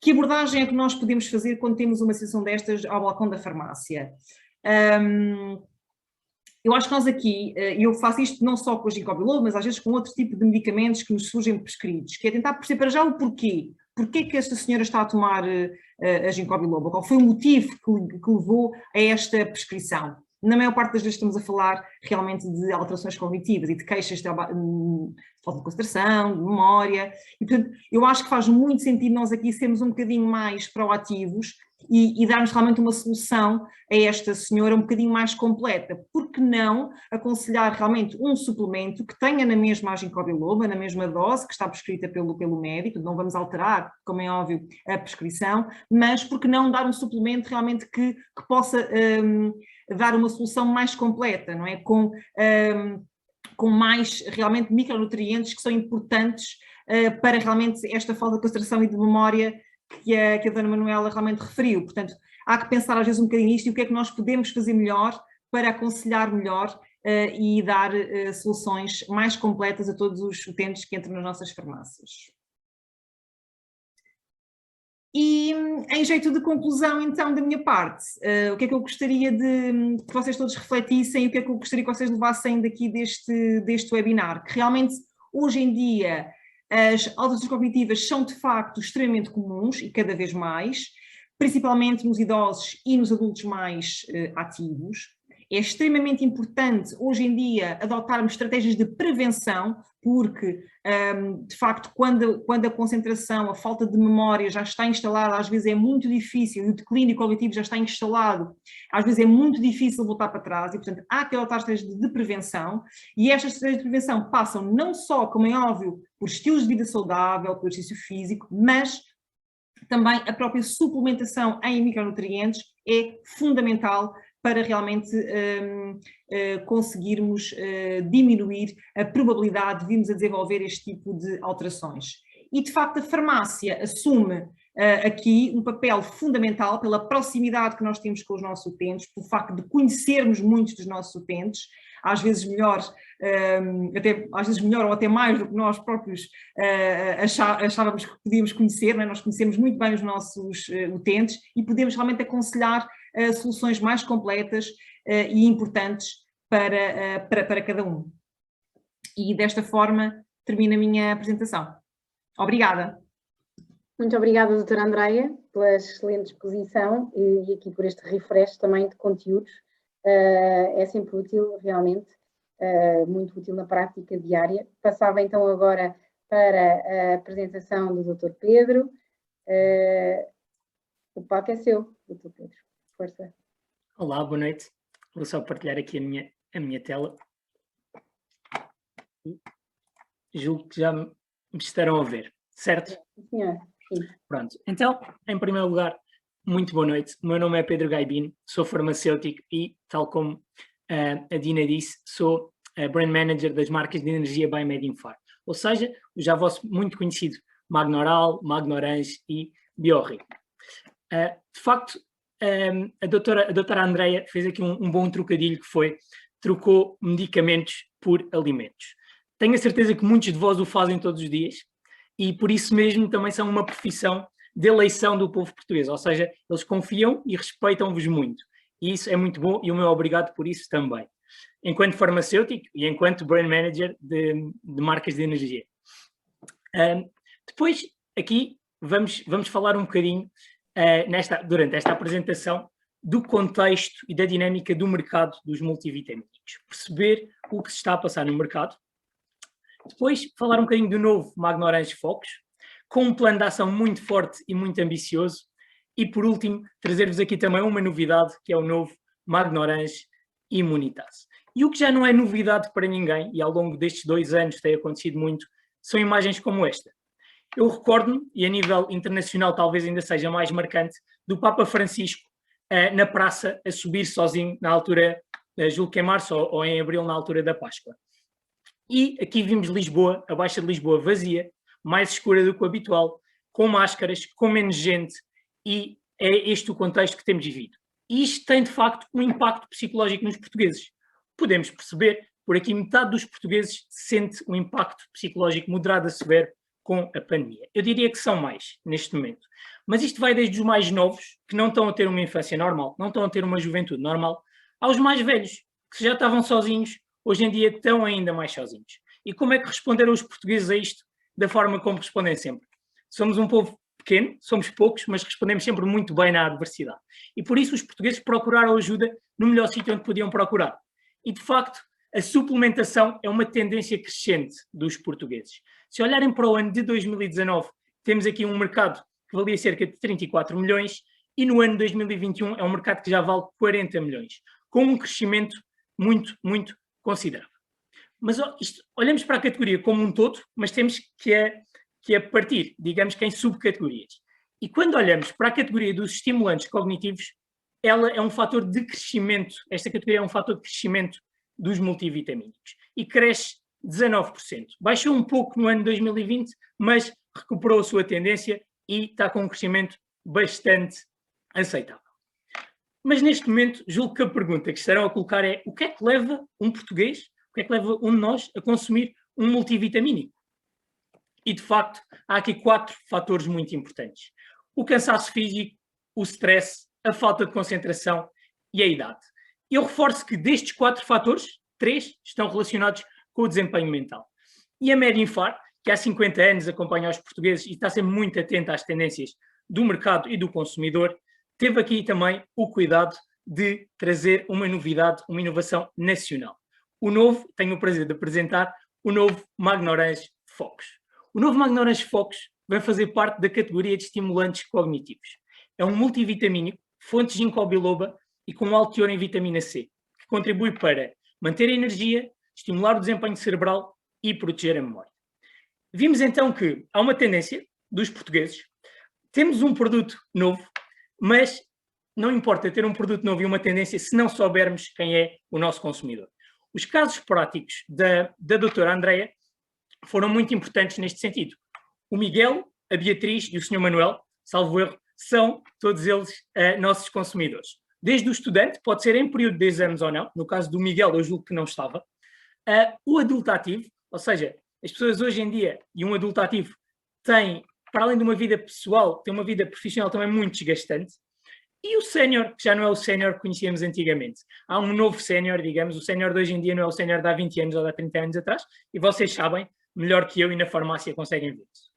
Que abordagem é que nós podemos fazer quando temos uma situação destas ao balcão da farmácia? Eu acho que nós aqui, eu faço isto não só com o ginkgo biloba, mas às vezes com outro tipo de medicamentos que nos surgem prescritos, que é tentar perceber para já o porquê. Porquê que esta senhora está a tomar a ginkgo biloba? Qual foi o motivo que levou a esta prescrição? Na maior parte das vezes estamos a falar realmente de alterações cognitivas e de queixas de falta de concentração, de memória, e portanto eu acho que faz muito sentido nós aqui sermos um bocadinho mais proativos e darmos realmente uma solução a esta senhora um bocadinho mais completa. Por que não aconselhar realmente um suplemento que tenha na mesma a ginkgo biloba, na mesma dose que está prescrita pelo médico, não vamos alterar, como é óbvio, a prescrição, mas por que não dar um suplemento realmente que possa dar uma solução mais completa, não é? Com mais realmente micronutrientes que são importantes para realmente esta falta de concentração e de memória que a Dona Manuela realmente referiu. Portanto, há que pensar às vezes um bocadinho nisto e o que é que nós podemos fazer melhor para aconselhar melhor e dar soluções mais completas a todos os utentes que entram nas nossas farmácias. E em jeito de conclusão, então, da minha parte, o que é que eu gostaria de que vocês todos refletissem e o que é que eu gostaria que vocês levassem daqui deste webinar? Que realmente, hoje em dia, as alterações cognitivas são de facto extremamente comuns e cada vez mais, principalmente nos idosos e nos adultos mais ativos. É extremamente importante, hoje em dia, adotarmos estratégias de prevenção, porque, de facto, quando a concentração, a falta de memória já está instalada, às vezes é muito difícil, e o declínio cognitivo já está instalado, às vezes é muito difícil voltar para trás, e, portanto, há que adotar estratégias de prevenção, e estas estratégias de prevenção passam não só, como é óbvio, por estilos de vida saudável, por exercício físico, mas também a própria suplementação em micronutrientes é fundamental para realmente conseguirmos diminuir a probabilidade de virmos a desenvolver este tipo de alterações. E, de facto, a farmácia assume aqui um papel fundamental pela proximidade que nós temos com os nossos utentes, pelo facto de conhecermos muitos dos nossos utentes, às vezes melhor, às vezes melhor ou até mais do que nós próprios achávamos que podíamos conhecer, não é? Nós conhecemos muito bem os nossos utentes e podemos realmente aconselhar soluções mais completas e importantes para cada um. E desta forma termino a minha apresentação. Obrigada. Muito obrigada, doutora Andreia, pela excelente exposição e aqui por este refresh também de conteúdos. É sempre útil, realmente, muito útil na prática diária. Passava então agora para a apresentação do doutor Pedro. O palco é seu, doutor Pedro. Força. Olá, boa noite. Vou só partilhar aqui a minha tela. Julgo que já me estarão a ver, certo? Sim. Pronto, então, em primeiro lugar, muito boa noite. O meu nome é Pedro Gaibin, sou farmacêutico e, tal como a Dina disse, sou a Brand Manager das marcas de energia by Medinfar. Ou seja, o já vosso muito conhecido Magnoral, Magnorange e Biorrico. De facto, a doutora Andreia fez aqui um bom trocadilho que foi, trocou medicamentos por alimentos. Tenho a certeza que muitos de vós o fazem todos os dias e por isso mesmo também são uma profissão de eleição do povo português, ou seja, eles confiam e respeitam-vos muito. E isso é muito bom e o meu obrigado por isso também. enquanto farmacêutico e enquanto Brand Manager de marcas de energia. Depois, aqui, vamos falar um bocadinho, durante esta apresentação, do contexto e da dinâmica do mercado dos multivitamínicos. Perceber o que se está a passar no mercado. Depois, falar um bocadinho do novo Magnorange Focus, com um plano de ação muito forte e muito ambicioso. E, por último, trazer-vos aqui também uma novidade, que é o novo Magnorange Immunitas. E o que já não é novidade para ninguém, e ao longo destes 2 anos tem acontecido muito, são imagens como esta. Eu recordo-me, e a nível internacional talvez ainda seja mais marcante, do Papa Francisco na praça a subir sozinho na altura, julgo que em março ou em abril, na altura da Páscoa. E aqui vimos Lisboa, a Baixa de Lisboa vazia, mais escura do que o habitual, com máscaras, com menos gente, e é este o contexto que temos vivido. E isto tem, de facto, um impacto psicológico nos portugueses. Podemos perceber, por aqui metade dos portugueses sente um impacto psicológico moderado a severo com a pandemia. Eu diria que são mais, neste momento. Mas isto vai desde os mais novos, que não estão a ter uma infância normal, não estão a ter uma juventude normal, aos mais velhos, que já estavam sozinhos, hoje em dia estão ainda mais sozinhos. E como é que responderam os portugueses a isto da forma como respondem sempre? Somos um povo pequeno, somos poucos, mas respondemos sempre muito bem na adversidade. E por isso os portugueses procuraram ajuda no melhor sítio onde podiam procurar. E, de facto, a suplementação é uma tendência crescente dos portugueses. Se olharem para o ano de 2019, temos aqui um mercado que valia cerca de 34 milhões e no ano de 2021 é um mercado que já vale 40 milhões, com um crescimento muito, muito considerável. Mas olhamos para a categoria como um todo, mas temos que a partir, digamos que em subcategorias. E quando olhamos para a categoria dos estimulantes cognitivos, ela é um fator de crescimento, esta categoria é um fator de crescimento dos multivitamínicos e cresce 19%. Baixou um pouco no ano de 2020, mas recuperou a sua tendência e está com um crescimento bastante aceitável. Mas neste momento, julgo que a pergunta que estarão a colocar é: o que é que leva um português, o que é que leva um de nós a consumir um multivitamínico? E de facto, há aqui 4 fatores muito importantes: o cansaço físico, o stress, a falta de concentração e a idade. Eu reforço que destes 4 fatores, 3 estão relacionados com o desempenho mental. E a Medinfar, que há 50 anos acompanha os portugueses e está sempre muito atenta às tendências do mercado e do consumidor, teve aqui também o cuidado de trazer uma novidade, uma inovação nacional. Tenho o prazer de apresentar o novo Magnorange Focus. O novo Magnorange Focus vai fazer parte da categoria de estimulantes cognitivos. É um multivitamínico, fonte de ginkgo biloba e com alto teor em vitamina C, que contribui para manter a energia, estimular o desempenho cerebral e proteger a memória. Vimos então que há uma tendência dos portugueses, temos um produto novo, mas não importa ter um produto novo e uma tendência se não soubermos quem é o nosso consumidor. Os casos práticos da doutora Andreia foram muito importantes neste sentido. O Miguel, a Beatriz e o Sr. Manuel, salvo erro, são todos eles nossos consumidores. Desde o estudante, pode ser em período de exames ou não, no caso do Miguel eu julgo que não estava, o adulto ativo, ou seja, as pessoas hoje em dia, e um adulto ativo tem, para além de uma vida pessoal, tem uma vida profissional também muito desgastante, e o sénior, que já não é o sénior que conhecíamos antigamente. Há um novo sénior, digamos, o sénior de hoje em dia não é o sénior de há 20 anos ou de há 30 anos atrás, e vocês sabem, melhor que eu e na farmácia conseguem ver isso.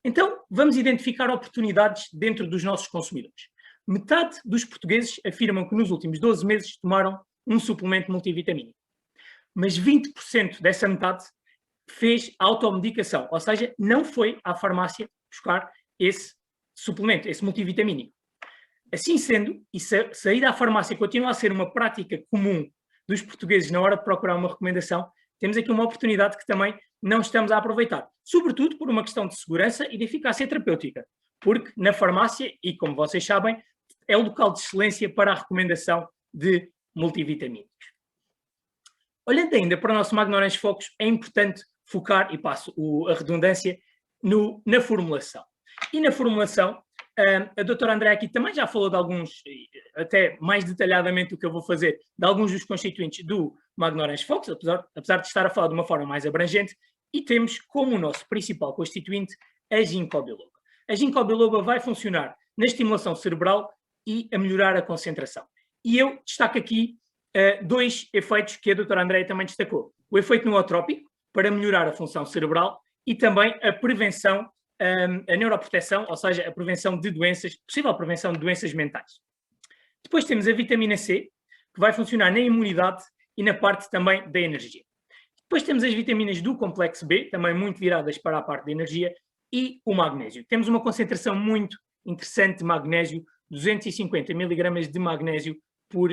Então, vamos identificar oportunidades dentro dos nossos consumidores. Metade dos portugueses afirmam que nos últimos 12 meses tomaram um suplemento multivitamínico. Mas 20% dessa metade fez automedicação, ou seja, não foi à farmácia buscar esse suplemento, esse multivitamínico. Assim sendo, e se a ida à farmácia continua a ser uma prática comum dos portugueses na hora de procurar uma recomendação, temos aqui uma oportunidade que também não estamos a aproveitar, sobretudo por uma questão de segurança e de eficácia terapêutica, porque na farmácia, e como vocês sabem, é o local de excelência para a recomendação de multivitamínicos. Olhando ainda para o nosso Magnorange Focus, é importante focar, e passo a redundância, na formulação. E na formulação, a doutora André aqui também já falou de alguns, até mais detalhadamente do que eu vou fazer, de alguns dos constituintes do Magnorange Focus, apesar de estar a falar de uma forma mais abrangente, e temos como o nosso principal constituinte a ginkgo biloba. A ginkgo biloba vai funcionar na estimulação cerebral e a melhorar a concentração. E eu destaco aqui dois efeitos que a doutora Andreia também destacou. O efeito nootrópico, para melhorar a função cerebral, e também a prevenção, a neuroproteção, ou seja, a prevenção de doenças, possível prevenção de doenças mentais. Depois temos a vitamina C, que vai funcionar na imunidade e na parte também da energia. Depois temos as vitaminas do complexo B, também muito viradas para a parte da energia, e o magnésio. Temos uma concentração muito interessante de magnésio, 250 mg de magnésio por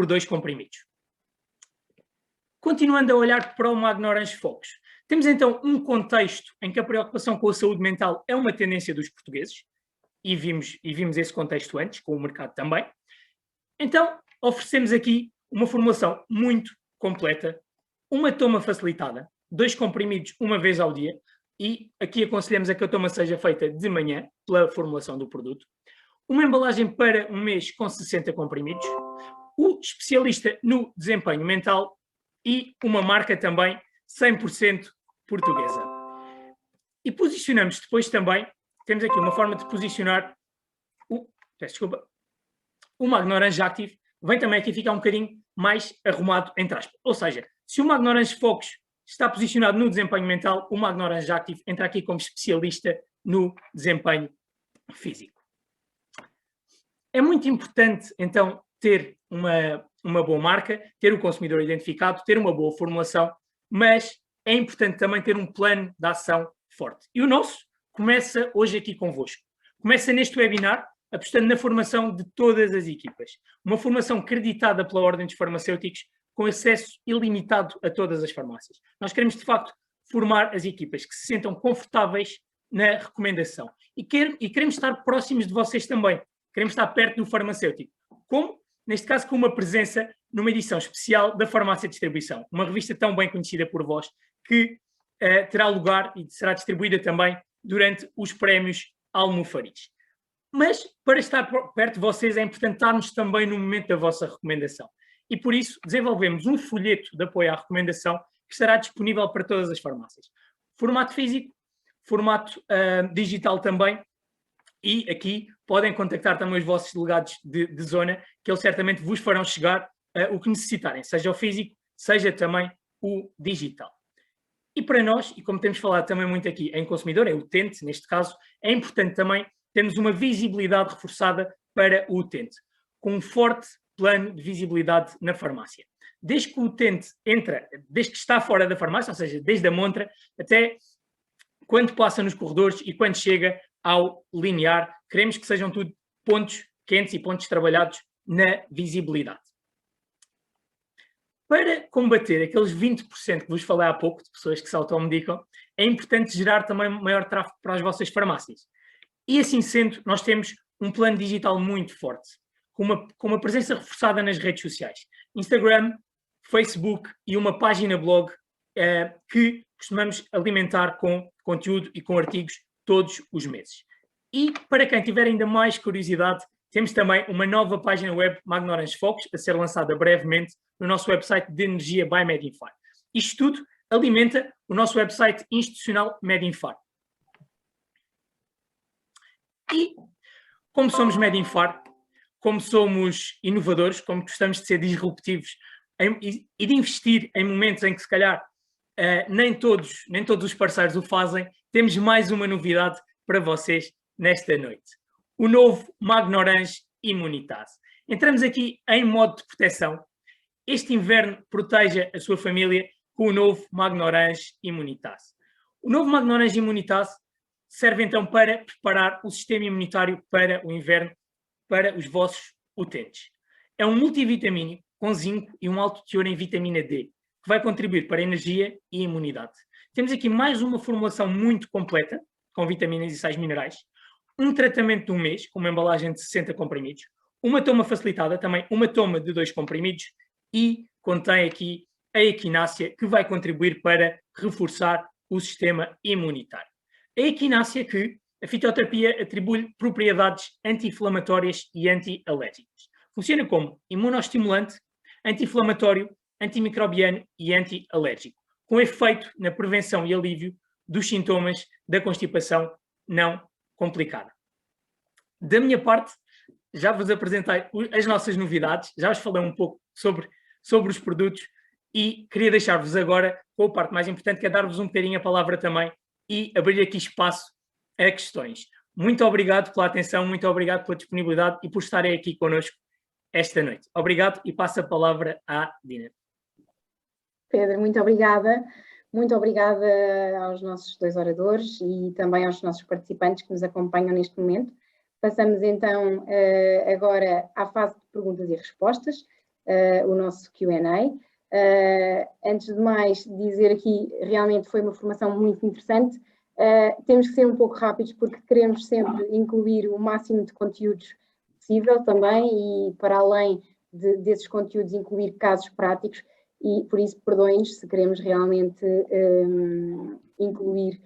2 comprimidos. Continuando a olhar para o Magnorange Focus, temos então um contexto em que a preocupação com a saúde mental é uma tendência dos portugueses, e vimos esse contexto antes, com o mercado também. Então, oferecemos aqui uma formulação muito completa, uma toma facilitada, 2 comprimidos uma vez ao dia, e aqui aconselhamos a que a toma seja feita de manhã, pela formulação do produto. Uma embalagem para um mês com 60 comprimidos, o especialista no desempenho mental e uma marca também 100% portuguesa. E posicionamos depois também, temos aqui uma forma de posicionar o Magnorange Active, vem também aqui ficar um bocadinho mais arrumado, entre aspas. Ou seja, se o Magnorange Focus está posicionado no desempenho mental, o Magnorange Active entra aqui como especialista no desempenho físico. É muito importante, então, ter uma boa marca, ter o consumidor identificado, ter uma boa formulação, mas é importante também ter um plano de ação forte. E o nosso começa hoje aqui convosco. Começa neste webinar, apostando na formação de todas as equipas. Uma formação creditada pela Ordem dos Farmacêuticos, com acesso ilimitado a todas as farmácias. Nós queremos, de facto, formar as equipas que se sintam confortáveis na recomendação. E queremos estar próximos de vocês também. Queremos estar perto do farmacêutico. Como? Neste caso, com uma presença numa edição especial da Farmácia Distribuição, uma revista tão bem conhecida por vós, que terá lugar e será distribuída também durante os prémios Almofariz. Mas, para estar perto de vocês, é importante estarmos também no momento da vossa recomendação. E, por isso, desenvolvemos um folheto de apoio à recomendação que estará disponível para todas as farmácias. Formato físico, formato digital também, e aqui podem contactar também os vossos delegados de zona, que eles certamente vos farão chegar o que necessitarem, seja o físico, seja também o digital. E para nós, e como temos falado também muito aqui em consumidor, é utente, neste caso, é importante também termos uma visibilidade reforçada para o utente, com um forte plano de visibilidade na farmácia. Desde que o utente entra, desde que está fora da farmácia, ou seja, desde a montra, até quando passa nos corredores e quando chega ao linear, queremos que sejam tudo pontos quentes e pontos trabalhados na visibilidade. Para combater aqueles 20% que vos falei há pouco, de pessoas que se automedicam, é importante gerar também maior tráfego para as vossas farmácias. E assim sendo, nós temos um plano digital muito forte, com uma presença reforçada nas redes sociais. Instagram, Facebook e uma página blog que costumamos alimentar com conteúdo e com artigos todos os meses. E para quem tiver ainda mais curiosidade, temos também uma nova página web Magnorange Focus a ser lançada brevemente no nosso website de energia by Medinfar. Isto tudo alimenta o nosso website institucional Medinfar. E como somos Medinfar, como somos inovadores, como gostamos de ser disruptivos e de investir em momentos em que se calhar nem todos os parceiros o fazem, temos mais uma novidade para vocês nesta noite. O novo Magnorange Immunitase. Entramos aqui em modo de proteção. Este inverno proteja a sua família com o novo Magnorange Immunitase. O novo Magnorange Immunitase serve então para preparar o sistema imunitário para o inverno, para os vossos utentes. É um multivitamínico com zinco e um alto teor em vitamina D, que vai contribuir para a energia e a imunidade. Temos aqui mais uma formulação muito completa, com vitaminas e sais minerais, um tratamento de um mês, com uma embalagem de 60 comprimidos, uma toma facilitada, também uma toma de 2 comprimidos, e contém aqui a equinácea, que vai contribuir para reforçar o sistema imunitário. A equinácea que a fitoterapia atribui propriedades anti-inflamatórias e anti-alérgicas. Funciona como imunostimulante, anti-inflamatório, antimicrobiano e anti-alérgico, com efeito na prevenção e alívio dos sintomas da constipação não complicada. Da minha parte, já vos apresentei as nossas novidades, já vos falei um pouco sobre os produtos e queria deixar-vos agora com a parte mais importante, que é dar-vos um bocadinho a palavra também e abrir aqui espaço a questões. Muito obrigado pela atenção, muito obrigado pela disponibilidade e por estarem aqui connosco esta noite. Obrigado e passo a palavra à Dina. Pedro, muito obrigada. Muito obrigada aos nossos dois oradores e também aos nossos participantes que nos acompanham neste momento. Passamos então agora à fase de perguntas e respostas, o nosso Q&A. Antes de mais, dizer aqui, realmente foi uma formação muito interessante. Temos que ser um pouco rápidos porque queremos sempre incluir o máximo de conteúdos possível também e, para além desses conteúdos, incluir casos práticos e, por isso, perdoem-nos se queremos realmente incluir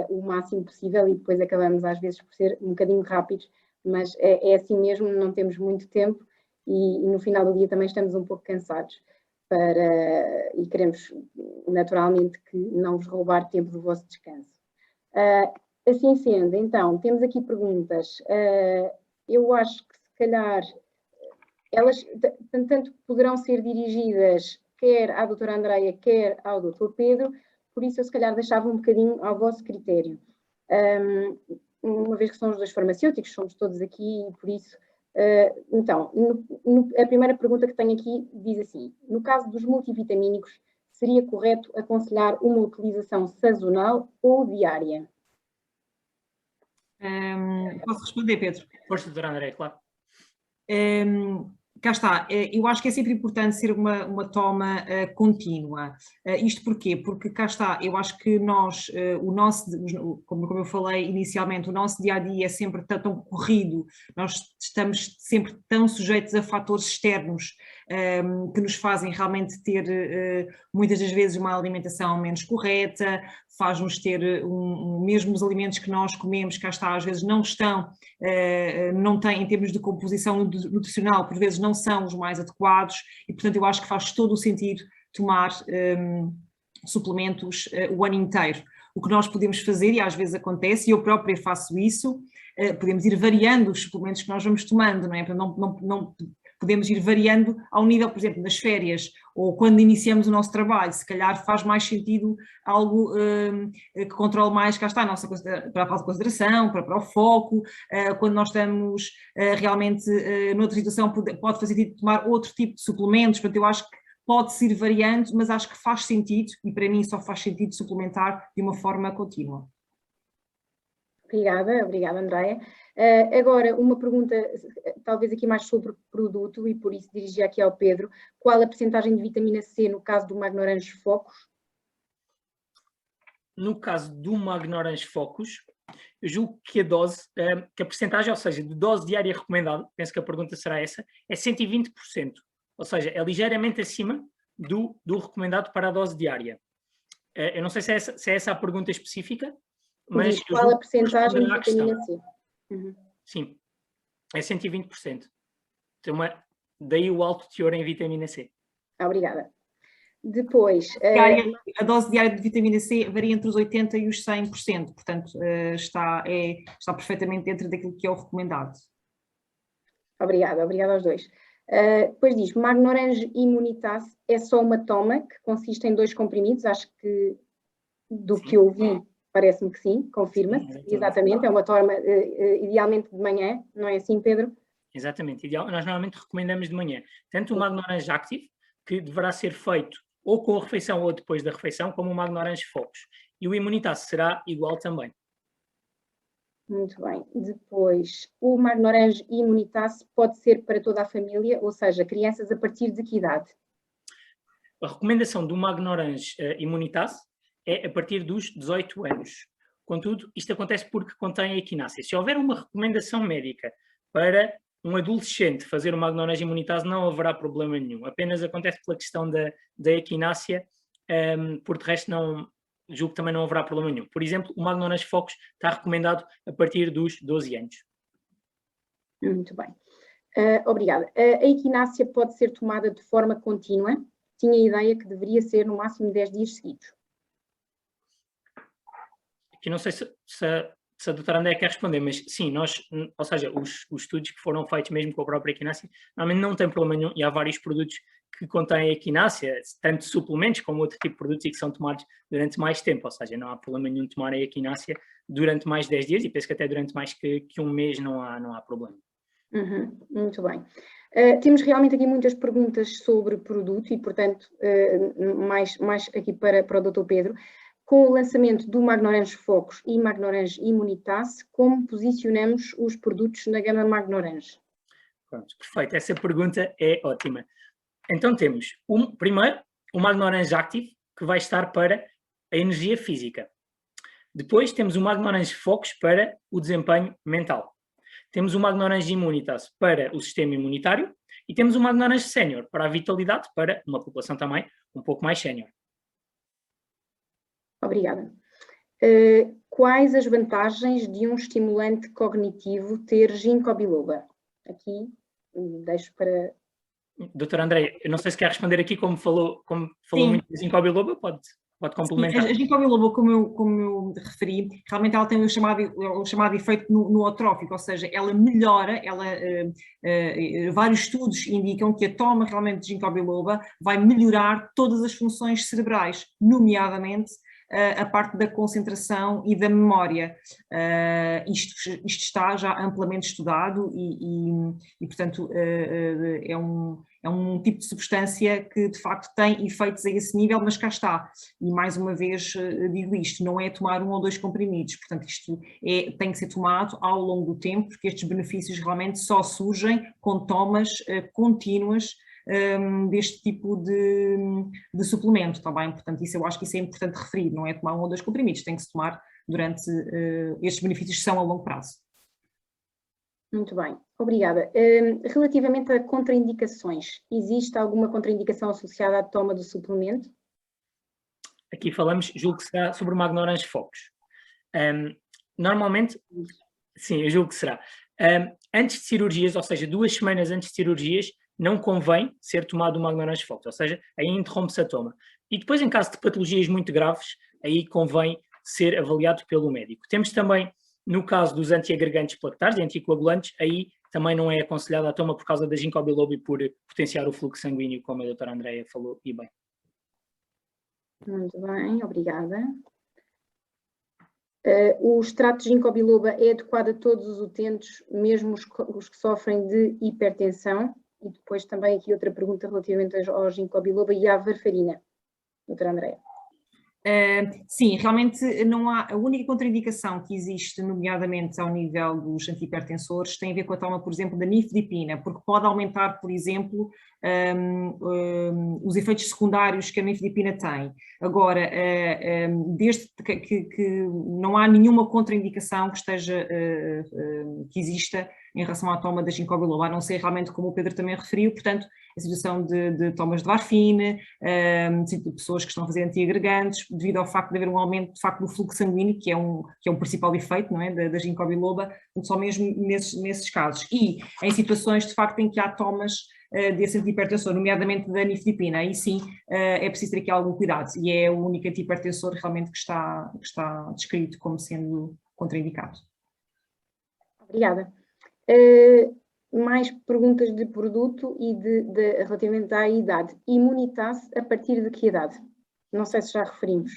o máximo possível e depois acabamos às vezes por ser um bocadinho rápidos, mas é assim mesmo, não temos muito tempo e no final do dia também estamos um pouco cansados e queremos naturalmente que não vos roubar tempo do vosso descanso. Assim sendo, então, temos aqui perguntas. Eu acho que se calhar elas tanto poderão ser dirigidas quer à doutora Andreia, quer ao doutor Pedro, por isso eu se calhar deixava um bocadinho ao vosso critério. Uma vez que são os dois farmacêuticos, somos todos aqui e por isso... então, a primeira pergunta que tenho aqui diz assim, no caso dos multivitamínicos, seria correto aconselhar uma utilização sazonal ou diária? Posso responder, Pedro? Força, doutora Andreia, claro. Cá está, eu acho que é sempre importante ser uma toma contínua. Isto porquê? Porque cá está, eu acho que nós, como eu falei inicialmente, o nosso dia-a-dia é sempre tão corrido, nós estamos sempre tão sujeitos a fatores externos que nos fazem realmente ter muitas das vezes uma alimentação menos correta, faz-nos ter mesmo os alimentos que nós comemos, cá está, às vezes não estão, não têm, em termos de composição nutricional, por vezes não são os mais adequados e, portanto, eu acho que faz todo o sentido tomar suplementos o ano inteiro. O que nós podemos fazer, e às vezes acontece, e eu própria faço isso, podemos ir variando os suplementos que nós vamos tomando, não é? Não podemos ir variando ao nível, por exemplo, das férias ou quando iniciamos o nosso trabalho, se calhar faz mais sentido algo que controle mais, cá está, a nossa, para a falta de consideração, para o foco, quando nós estamos realmente noutra situação pode fazer sentido tomar outro tipo de suplementos, portanto eu acho que pode-se ir variando, mas acho que faz sentido, e para mim só faz sentido suplementar de uma forma contínua. Obrigada, Andreia. Agora, uma pergunta, talvez aqui mais sobre o produto, e por isso dirigi aqui ao Pedro. Qual a percentagem de vitamina C no caso do Magnorange Focus? No caso do Magnorange Focus, eu julgo que a percentagem, ou seja, de dose diária recomendada, penso que a pergunta será essa, é 120%. Ou seja, é ligeiramente acima do recomendado para a dose diária. Eu não sei se é essa a pergunta específica, mas... Qual a percentagem de vitamina C? Uhum. Sim, é 120%. Então, daí o alto teor em vitamina C. Obrigada. Depois... A dose diária de vitamina C varia entre os 80% e os 100%, portanto está perfeitamente dentro daquilo que é o recomendado. Obrigada aos dois. Depois diz, Magnorange Immunitas é só uma toma que consiste em 2 comprimidos, acho que do que eu vi parece-me que sim, confirma-se, exatamente, é uma toma idealmente de manhã, não é assim, Pedro? Exatamente, nós normalmente recomendamos de manhã, tanto o Magnorange Active, que deverá ser feito ou com a refeição ou depois da refeição, como o Magnorange Focus, e o Immunitas será igual também. Muito bem. Depois, o Magnorange Immunitas pode ser para toda a família, ou seja, crianças a partir de que idade? A recomendação do Magnorange Immunitas é a partir dos 18 anos. Contudo, isto acontece porque contém a equinácea. Se houver uma recomendação médica para um adolescente fazer o Magnorange Immunitas, não haverá problema nenhum. Apenas acontece pela questão da equinácea, por de resto julgo que também não haverá problema nenhum. Por exemplo, o Magnorange Focus está recomendado a partir dos 12 anos. Muito bem. Obrigada. A equinácea pode ser tomada de forma contínua? Tinha a ideia que deveria ser no máximo 10 dias seguidos. Aqui não sei se se a doutora André quer responder, mas sim, ou seja, os estudos que foram feitos mesmo com a própria equinácea, normalmente não tem problema nenhum, e há vários produtos que contêm equinácea, tanto suplementos como outro tipo de produtos e que são tomados durante mais tempo, ou seja, não há problema nenhum de tomar a equinácea durante mais de 10 dias, e penso que até durante mais que um mês não há problema. Muito bem. Temos realmente aqui muitas perguntas sobre produto e, portanto, mais aqui para o Dr. Pedro. Com o lançamento do Magnorange Focus e Magnorange Immunitas, como posicionamos os produtos na gama Magnorange? Pronto, perfeito. Essa pergunta é ótima. Então temos, primeiro, o Magnorange Active, que vai estar para a energia física. Depois temos o Magnorange Focus para o desempenho mental. Temos o Magnorange Immunitas para o sistema imunitário e temos o Magnorange Senior para a vitalidade, para uma população também um pouco mais sénior. Obrigada. Quais as vantagens de um estimulante cognitivo ter ginkgo biloba? Aqui deixo para... Doutora André, eu não sei se quer responder aqui, como falou muito de ginkgo biloba, pode complementar. Sim, a ginkgo biloba, como eu referi, realmente ela tem o chamado efeito nootrófico, ou seja, ela melhora, vários estudos indicam que a toma realmente de ginkgo biloba vai melhorar todas as funções cerebrais, nomeadamente a parte da concentração e da memória. Isto está já amplamente estudado e portanto, é um tipo de substância que de facto tem efeitos a esse nível, mas cá está. E mais uma vez digo isto, não é tomar 1 ou 2 comprimidos, portanto isto tem que ser tomado ao longo do tempo, porque estes benefícios realmente só surgem com tomas contínuas deste tipo de suplemento, está bem? Portanto, eu acho que isso é importante referir, não é tomar 1 ou 2 comprimidos, tem que se tomar durante, estes benefícios são a longo prazo. Muito bem, obrigada. Relativamente a contraindicações, existe alguma contraindicação associada à toma do suplemento? Aqui falamos, julgo que será sobre o Magnorange Focus. Normalmente, sim, eu julgo que será. Antes de cirurgias, ou seja, 2 semanas antes de cirurgias, não convém ser tomado o Magnorange Focus, ou seja, aí interrompe-se a toma. E depois, em caso de patologias muito graves, aí convém ser avaliado pelo médico. Temos também, no caso dos antiagregantes plaquetários e anticoagulantes, aí também não é aconselhado a toma por causa da ginkgo biloba e por potenciar o fluxo sanguíneo, como a doutora Andréia falou, e bem. Muito bem, obrigada. O extrato de ginkgo biloba é adequado a todos os utentes, mesmo os que sofrem de hipertensão? E depois também aqui outra pergunta relativamente ao ginkgo biloba e à varfarina, doutora Andréia. Sim, realmente não há, a única contraindicação que existe, nomeadamente ao nível dos antihipertensores, tem a ver com a toma, por exemplo, da nifedipina, porque pode aumentar, por exemplo, os efeitos secundários que a nifedipina tem. Agora, desde que não há nenhuma contraindicação que que exista em relação à toma da ginkgo biloba, a não ser realmente como o Pedro também referiu, portanto, a situação de tomas de varfina, de pessoas que estão a fazer antiagregantes, devido ao facto de haver um aumento de facto do fluxo sanguíneo, que é um principal efeito, não é, da ginkgo biloba, só mesmo nesses casos. E em situações de facto em que há tomas desse antihipertensor, nomeadamente da nifedipina, aí sim é preciso ter aqui algum cuidado, e é o único antihipertensor realmente que está descrito como sendo contraindicado. Obrigada. Mais perguntas de produto e relativamente à idade. Immunitas a partir de que idade? Não sei se já referimos.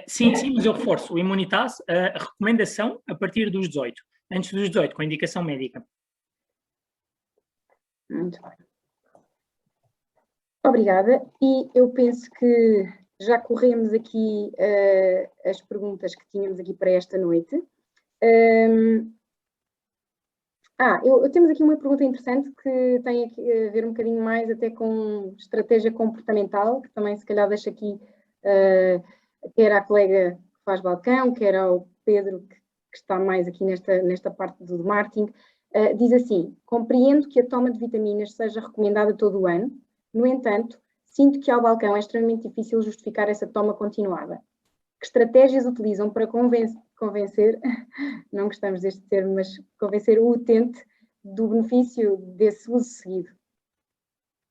Sim, mas eu reforço. O Immunitas, a recomendação a partir dos 18. Antes dos 18, com indicação médica. Muito bem. Obrigada. E eu penso que já corremos aqui as perguntas que tínhamos aqui para esta noite. Temos aqui uma pergunta interessante que tem a ver um bocadinho mais até com estratégia comportamental, que também se calhar deixa aqui quer à colega que faz balcão, quer ao Pedro que está mais aqui nesta parte do marketing. Diz assim: compreendo que a toma de vitaminas seja recomendada todo o ano, no entanto, sinto que ao balcão é extremamente difícil justificar essa toma continuada. Que estratégias utilizam para convencer, não gostamos deste termo, mas convencer o utente do benefício desse uso seguido?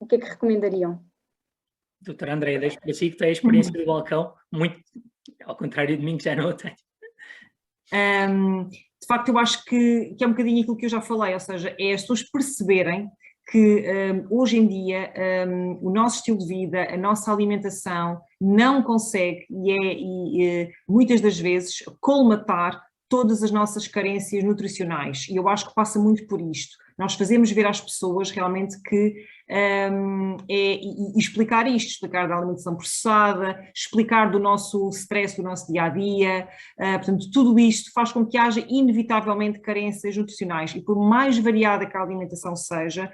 O que é que recomendariam? Doutora Andréia, deixo para si que tem a experiência do balcão, muito ao contrário de mim, que já não a tenho. facto eu acho que é um bocadinho aquilo que eu já falei, ou seja, é as pessoas perceberem que hoje em dia o nosso estilo de vida, a nossa alimentação não consegue muitas das vezes colmatar todas as nossas carências nutricionais, e eu acho que passa muito por isto. Nós fazemos ver às pessoas realmente que e explicar isto, explicar da alimentação processada, explicar do nosso stress, do nosso dia-a-dia, portanto, tudo isto faz com que haja inevitavelmente carências nutricionais, e por mais variada que a alimentação seja,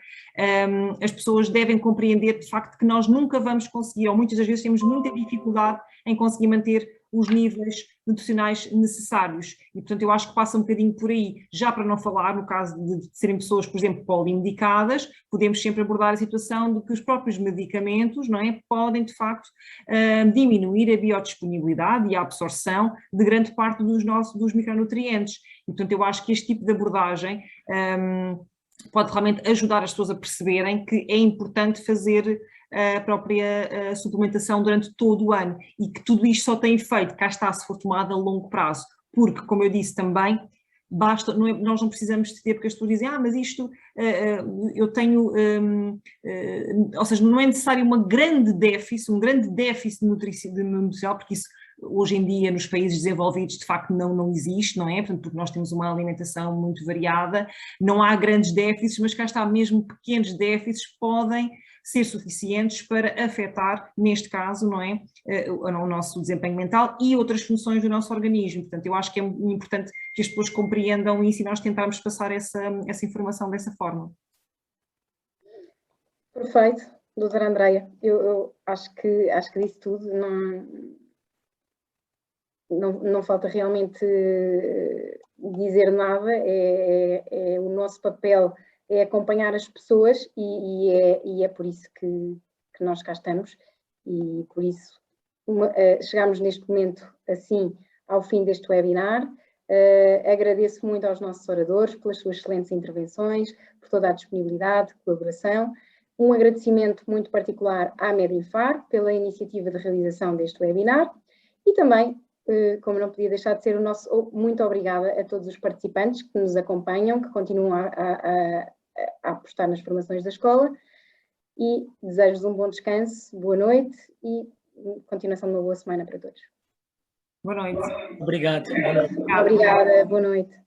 as pessoas devem compreender de facto que nós nunca vamos conseguir, ou muitas das vezes temos muita dificuldade em conseguir manter os níveis nutricionais necessários, e portanto eu acho que passa um bocadinho por aí, já para não falar no caso de serem pessoas, por exemplo, polimedicadas, podemos sempre abordar a situação de que os próprios medicamentos, não é, podem de facto diminuir a biodisponibilidade e a absorção de grande parte dos micronutrientes, e portanto eu acho que este tipo de abordagem pode realmente ajudar as pessoas a perceberem que é importante fazer a própria suplementação durante todo o ano, e que tudo isto só tem efeito, cá está, se for tomado a longo prazo, porque, como eu disse também, basta, nós não precisamos de ter, porque as pessoas dizem, mas isto, eu tenho, ou seja, não é necessário um grande déficit nutricional, porque isso hoje em dia nos países desenvolvidos de facto não existe, não é? Portanto, porque nós temos uma alimentação muito variada, não há grandes déficits, mas cá está, mesmo pequenos déficits podem ser suficientes para afetar, neste caso, não é, o nosso desempenho mental e outras funções do nosso organismo. Portanto, eu acho que é importante que as pessoas compreendam isso e nós tentarmos passar essa informação dessa forma. Perfeito, doutora Andreia. Eu acho que disse tudo, não falta realmente dizer nada, é o nosso papel é acompanhar as pessoas e é por isso que nós cá estamos, e por isso chegamos neste momento assim ao fim deste webinar. Agradeço muito aos nossos oradores pelas suas excelentes intervenções, por toda a disponibilidade, colaboração. Um agradecimento muito particular à Medinfar pela iniciativa de realização deste webinar, e também, como não podia deixar de ser, muito obrigada a todos os participantes que nos acompanham, que continuam a apostar nas formações da escola, e desejo-vos um bom descanso, boa noite e continuação de uma boa semana para todos. Boa noite. Obrigado. Obrigada, boa noite.